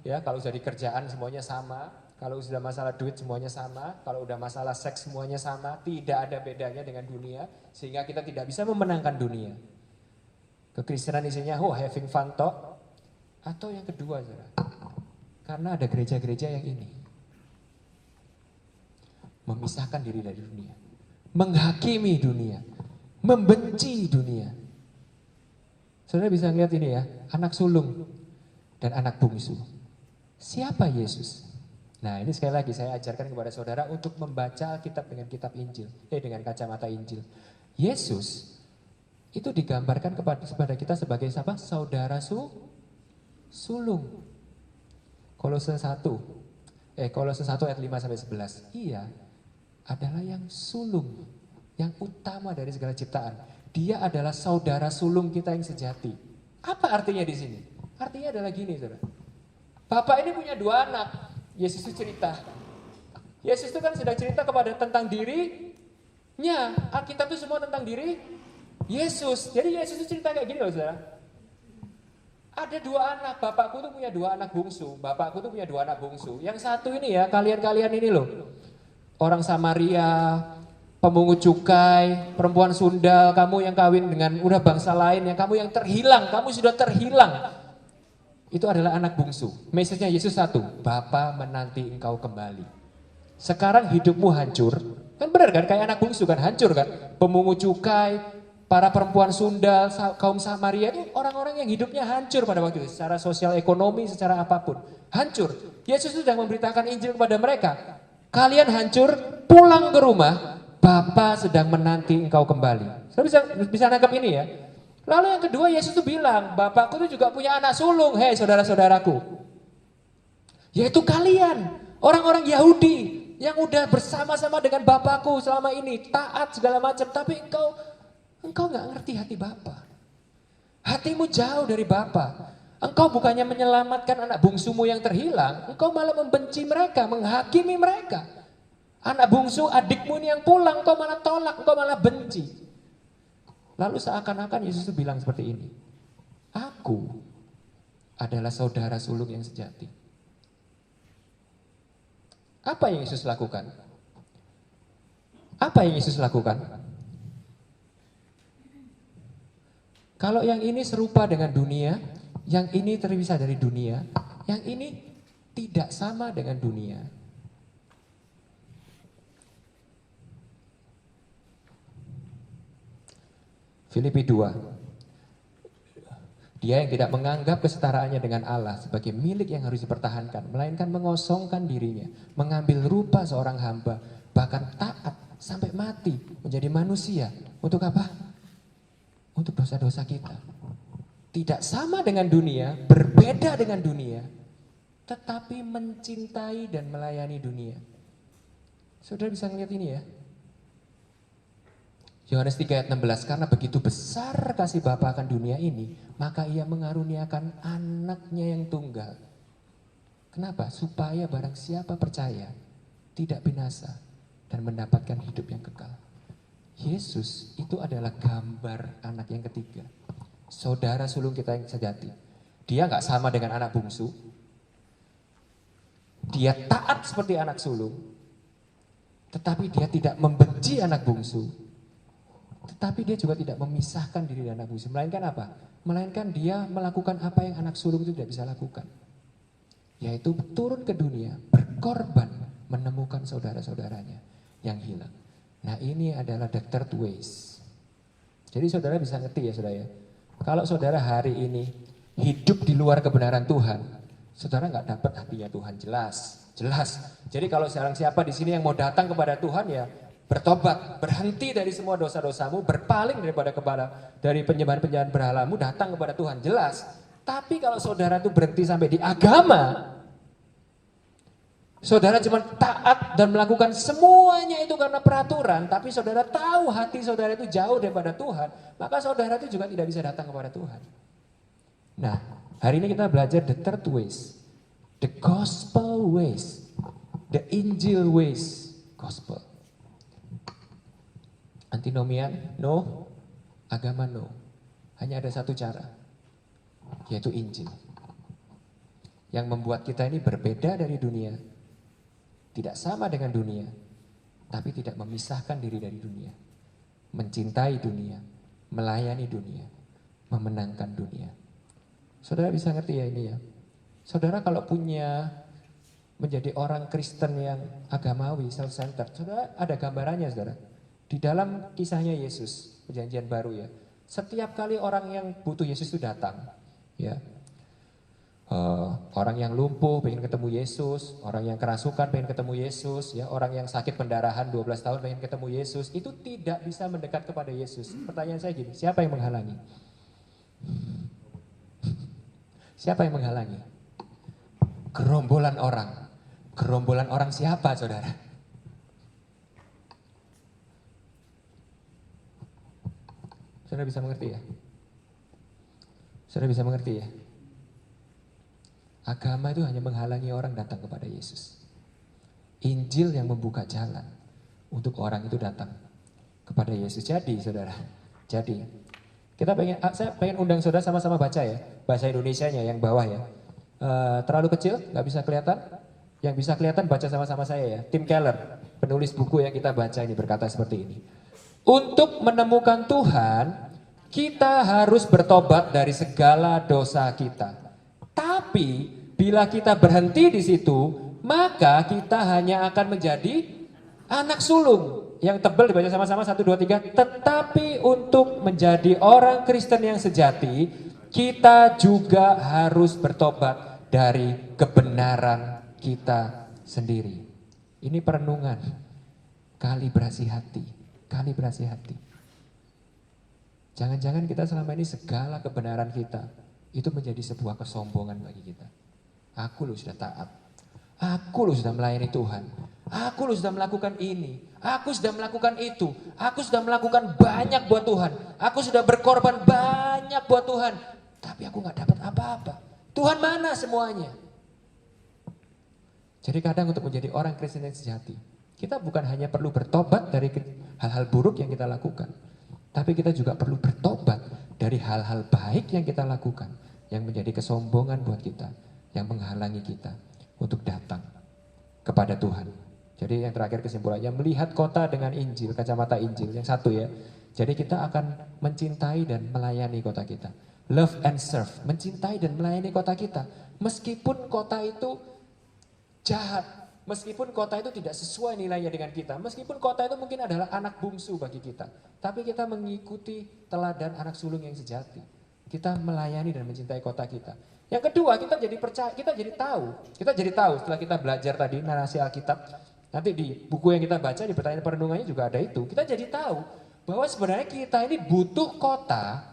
Ya, kalau sudah di kerjaan semuanya sama, kalau sudah masalah duit semuanya sama, kalau udah masalah seks semuanya sama, tidak ada bedanya dengan dunia, sehingga kita tidak bisa memenangkan dunia. Kekristenan isinya, having fun talk. Atau yang kedua, saudara, karena ada gereja-gereja yang ini memisahkan diri dari dunia, menghakimi dunia, membenci dunia. Saudara bisa lihat ini ya, anak sulung dan anak bungsu. Siapa Yesus? Nah, ini sekali lagi saya ajarkan kepada saudara untuk membaca Alkitab dengan kitab Injil, dengan kacamata Injil. Yesus itu digambarkan kepada kita sebagai siapa? Saudara sulung. Kolose 1 ayat 5 sampai 11. Iya, adalah yang sulung, yang utama dari segala ciptaan. Dia adalah saudara sulung kita yang sejati. Apa artinya di sini? Artinya adalah gini, saudara. Bapak ini punya 2 anak. Yesus itu cerita. Yesus itu kan sudah cerita tentang dirinya. Alkitab itu semua tentang diri Yesus. Jadi Yesus itu cerita kayak gini loh, saudara. Ada 2 anak, bapakku tuh punya 2 anak bungsu. Bapakku tuh punya 2 anak bungsu. Yang satu ini ya, kalian ini loh. Orang Samaria, pemungut cukai, perempuan sundal, kamu yang kawin dengan udah bangsa lain, yang kamu yang terhilang, kamu sudah terhilang. Itu adalah anak bungsu. Message-nya Yesus satu, Bapa menanti engkau kembali. Sekarang hidupmu hancur, kan benar kan, kayak anak bungsu kan, hancur kan. Pemungut cukai, para perempuan sundal, kaum Samaria itu orang-orang yang hidupnya hancur pada waktu itu. Secara sosial ekonomi, secara apapun. Hancur. Yesus sudah memberitakan Injil kepada mereka. Kalian hancur, pulang ke rumah, Bapa sedang menanti engkau kembali. Saya bisa nangkap ini ya. Lalu yang kedua Yesus itu bilang, Bapakku itu juga punya anak sulung, hei saudara-saudaraku. Yaitu kalian, orang-orang Yahudi yang udah bersama-sama dengan Bapakku selama ini, taat segala macam, tapi engkau nggak ngerti hati Bapa. Hatimu jauh dari Bapa. Engkau bukannya menyelamatkan anak bungsumu yang terhilang, engkau malah membenci mereka, menghakimi mereka. Anak bungsu adikmu ini yang pulang, engkau malah tolak, engkau malah benci. Lalu seakan-akan Yesus itu bilang seperti ini, aku adalah saudara sulung yang sejati. Apa yang Yesus lakukan? Apa yang Yesus lakukan? Kalau yang ini serupa dengan dunia, yang ini terpisah dari dunia, yang ini tidak sama dengan dunia. Filipi 2. Dia yang tidak menganggap kesetaraannya dengan Allah sebagai milik yang harus dipertahankan, melainkan mengosongkan dirinya, mengambil rupa seorang hamba, bahkan taat sampai mati menjadi manusia. Untuk apa? Untuk dosa-dosa kita. Tidak sama dengan dunia, berbeda dengan dunia, tetapi mencintai dan melayani dunia. Saudara bisa ngeliat ini ya. Yohanes 3 ayat 16, karena begitu besar kasih Bapa akan dunia ini, maka ia mengaruniakan anaknya yang tunggal. Kenapa? Supaya barang siapa percaya, tidak binasa, dan mendapatkan hidup yang kekal. Yesus itu adalah gambar anak yang ketiga. Saudara sulung kita yang sejati. Dia gak sama dengan anak bungsu. Dia taat seperti anak sulung. Tetapi dia tidak membenci anak bungsu. Tetapi dia juga tidak memisahkan diri dari anak bungsu. Melainkan apa? Melainkan dia melakukan apa yang anak sulung itu tidak bisa lakukan. Yaitu turun ke dunia, berkorban, menemukan saudara-saudaranya yang hilang. Nah ini adalah the third ways. Jadi saudara bisa ngerti ya saudara ya. Kalau saudara hari ini hidup di luar kebenaran Tuhan, saudara nggak dapat hatinya Tuhan, jelas. Jadi kalau sekarang siapa di sini yang mau datang kepada Tuhan ya, bertobat, berhenti dari semua dosa-dosamu, berpaling dari penyembahan-penyembahan berhalamu, datang kepada Tuhan, jelas. Tapi kalau saudara itu berhenti sampai di agama, saudara cuma taat dan melakukan semuanya itu karena peraturan, tapi saudara tahu hati saudara itu jauh daripada Tuhan, maka saudara itu juga tidak bisa datang kepada Tuhan. Nah, hari ini kita belajar the third ways, the gospel ways, the Injil ways, gospel. Antinomian, no. Agama, no. Hanya ada satu cara, yaitu Injil. Yang membuat kita ini berbeda dari dunia. Tidak sama dengan dunia, tapi tidak memisahkan diri dari dunia. Mencintai dunia, melayani dunia, memenangkan dunia. Saudara bisa ngerti ya ini ya. Saudara kalau punya menjadi orang Kristen yang agamawi, self-centered, saudara ada gambarannya saudara. Di dalam kisahnya Yesus, perjanjian baru ya, setiap kali orang yang butuh Yesus itu datang, ya, orang yang lumpuh pengen ketemu Yesus, orang yang kerasukan pengen ketemu Yesus, ya, orang yang sakit pendarahan 12 tahun pengen ketemu Yesus, itu tidak bisa mendekat kepada Yesus. Pertanyaan saya gini, siapa yang menghalangi? Siapa yang menghalangi? Gerombolan orang. Gerombolan orang siapa saudara? Saudara bisa mengerti ya? Saudara bisa mengerti ya? Agama itu hanya menghalangi orang datang kepada Yesus. Injil yang membuka jalan untuk orang itu datang kepada Yesus. Jadi saudara, jadi saya pengen undang saudara sama-sama baca ya, bahasa Indonesianya yang bawah ya. Terlalu kecil, nggak bisa kelihatan. Yang bisa kelihatan baca sama-sama saya ya. Tim Keller, penulis buku yang kita baca ini berkata seperti ini. Untuk menemukan Tuhan, kita harus bertobat dari segala dosa kita. Tapi bila kita berhenti di situ, maka kita hanya akan menjadi anak sulung. Yang tebal dibaca sama-sama 1, 2, 3. Tetapi untuk menjadi orang Kristen yang sejati, kita juga harus bertobat dari kebenaran kita sendiri. Ini perenungan, kalibrasi hati. Kalibrasi hati. Jangan-jangan kita selama ini segala kebenaran kita itu menjadi sebuah kesombongan bagi kita. Aku loh sudah taat. Aku loh sudah melayani Tuhan. Aku loh sudah melakukan ini. Aku sudah melakukan itu. Aku sudah melakukan banyak buat Tuhan. Aku sudah berkorban banyak banyak buat Tuhan, tapi aku gak dapat apa-apa. Tuhan mana semuanya? Jadi kadang untuk menjadi orang Kristen yang sejati, kita bukan hanya perlu bertobat dari hal-hal buruk yang kita lakukan, tapi kita juga perlu bertobat dari hal-hal baik yang kita lakukan, yang menjadi kesombongan buat kita, yang menghalangi kita untuk datang kepada Tuhan. Jadi yang terakhir kesimpulannya, melihat kota dengan Injil, kacamata Injil, yang satu ya. Jadi kita akan mencintai dan melayani kota kita. Love and serve, mencintai dan melayani kota kita. Meskipun kota itu jahat, meskipun kota itu tidak sesuai nilainya dengan kita, meskipun kota itu mungkin adalah anak bungsu bagi kita, tapi kita mengikuti teladan anak sulung yang sejati. Kita melayani dan mencintai kota kita. Yang kedua, kita jadi percaya, kita jadi tahu setelah kita belajar tadi narasi Alkitab, nanti di buku yang kita baca di pertanyaan perenungannya juga ada itu. Kita jadi tahu bahwa sebenarnya kita ini butuh kota,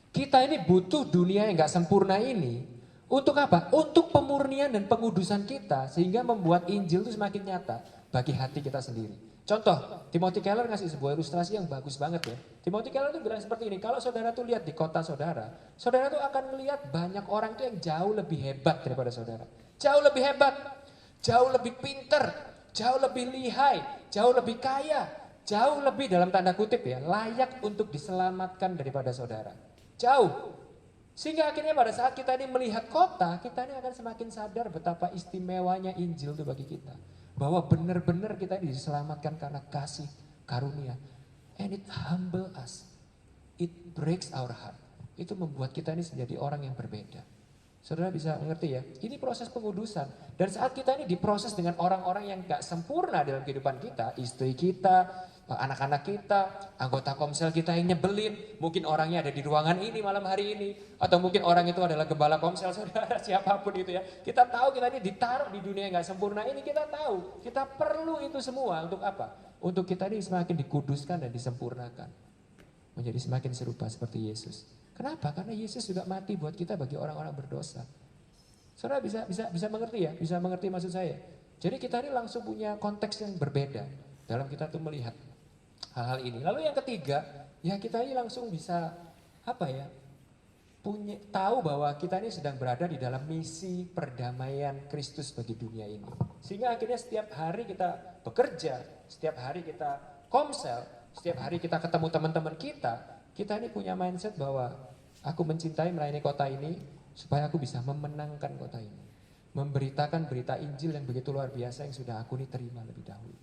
kita ini butuh dunia yang gak sempurna ini. Untuk apa? Untuk pemurnian dan pengudusan kita, sehingga membuat Injil itu semakin nyata bagi hati kita sendiri. Contoh, Timothy Keller ngasih sebuah ilustrasi yang bagus banget ya. Timothy Keller itu bilang seperti ini, kalau saudara tuh lihat di kota saudara tuh akan melihat banyak orang tuh yang jauh lebih hebat daripada saudara. Jauh lebih hebat, jauh lebih pinter, jauh lebih lihai, jauh lebih kaya, jauh lebih dalam tanda kutip ya, layak untuk diselamatkan daripada saudara. Jauh. Sehingga akhirnya pada saat kita ini melihat kota, kita ini akan semakin sadar betapa istimewanya Injil itu bagi kita. Bahwa benar-benar kita ini diselamatkan karena kasih karunia. And it humble us. It breaks our heart. Itu membuat kita ini menjadi orang yang berbeda. Saudara bisa mengerti ya, ini proses pengudusan. Dan saat kita ini diproses dengan orang-orang yang gak sempurna dalam kehidupan kita, istri kita, anak-anak kita, anggota komsel kita yang nyebelin, mungkin orangnya ada di ruangan ini malam hari ini, atau mungkin orang itu adalah gembala komsel saudara, siapapun itu ya. Kita tahu kita ini ditaruh di dunia yang gak sempurna ini, kita tahu, kita perlu itu semua untuk apa? Untuk kita ini semakin dikuduskan dan disempurnakan. Menjadi semakin serupa seperti Yesus. Kenapa? Karena Yesus juga mati buat kita bagi orang-orang berdosa. Saudara bisa mengerti ya, bisa mengerti maksud saya. Jadi kita ini langsung punya konteks yang berbeda dalam kita tuh melihat hal-hal ini. Lalu yang ketiga, ya kita ini langsung bisa tahu bahwa kita ini sedang berada di dalam misi perdamaian Kristus bagi dunia ini. Sehingga akhirnya setiap hari kita bekerja, setiap hari kita komsel, setiap hari kita ketemu teman-teman kita ini punya mindset bahwa aku mencintai melayani kota ini supaya aku bisa memenangkan kota ini. Memberitakan berita Injil yang begitu luar biasa yang sudah aku ini terima lebih dahulu.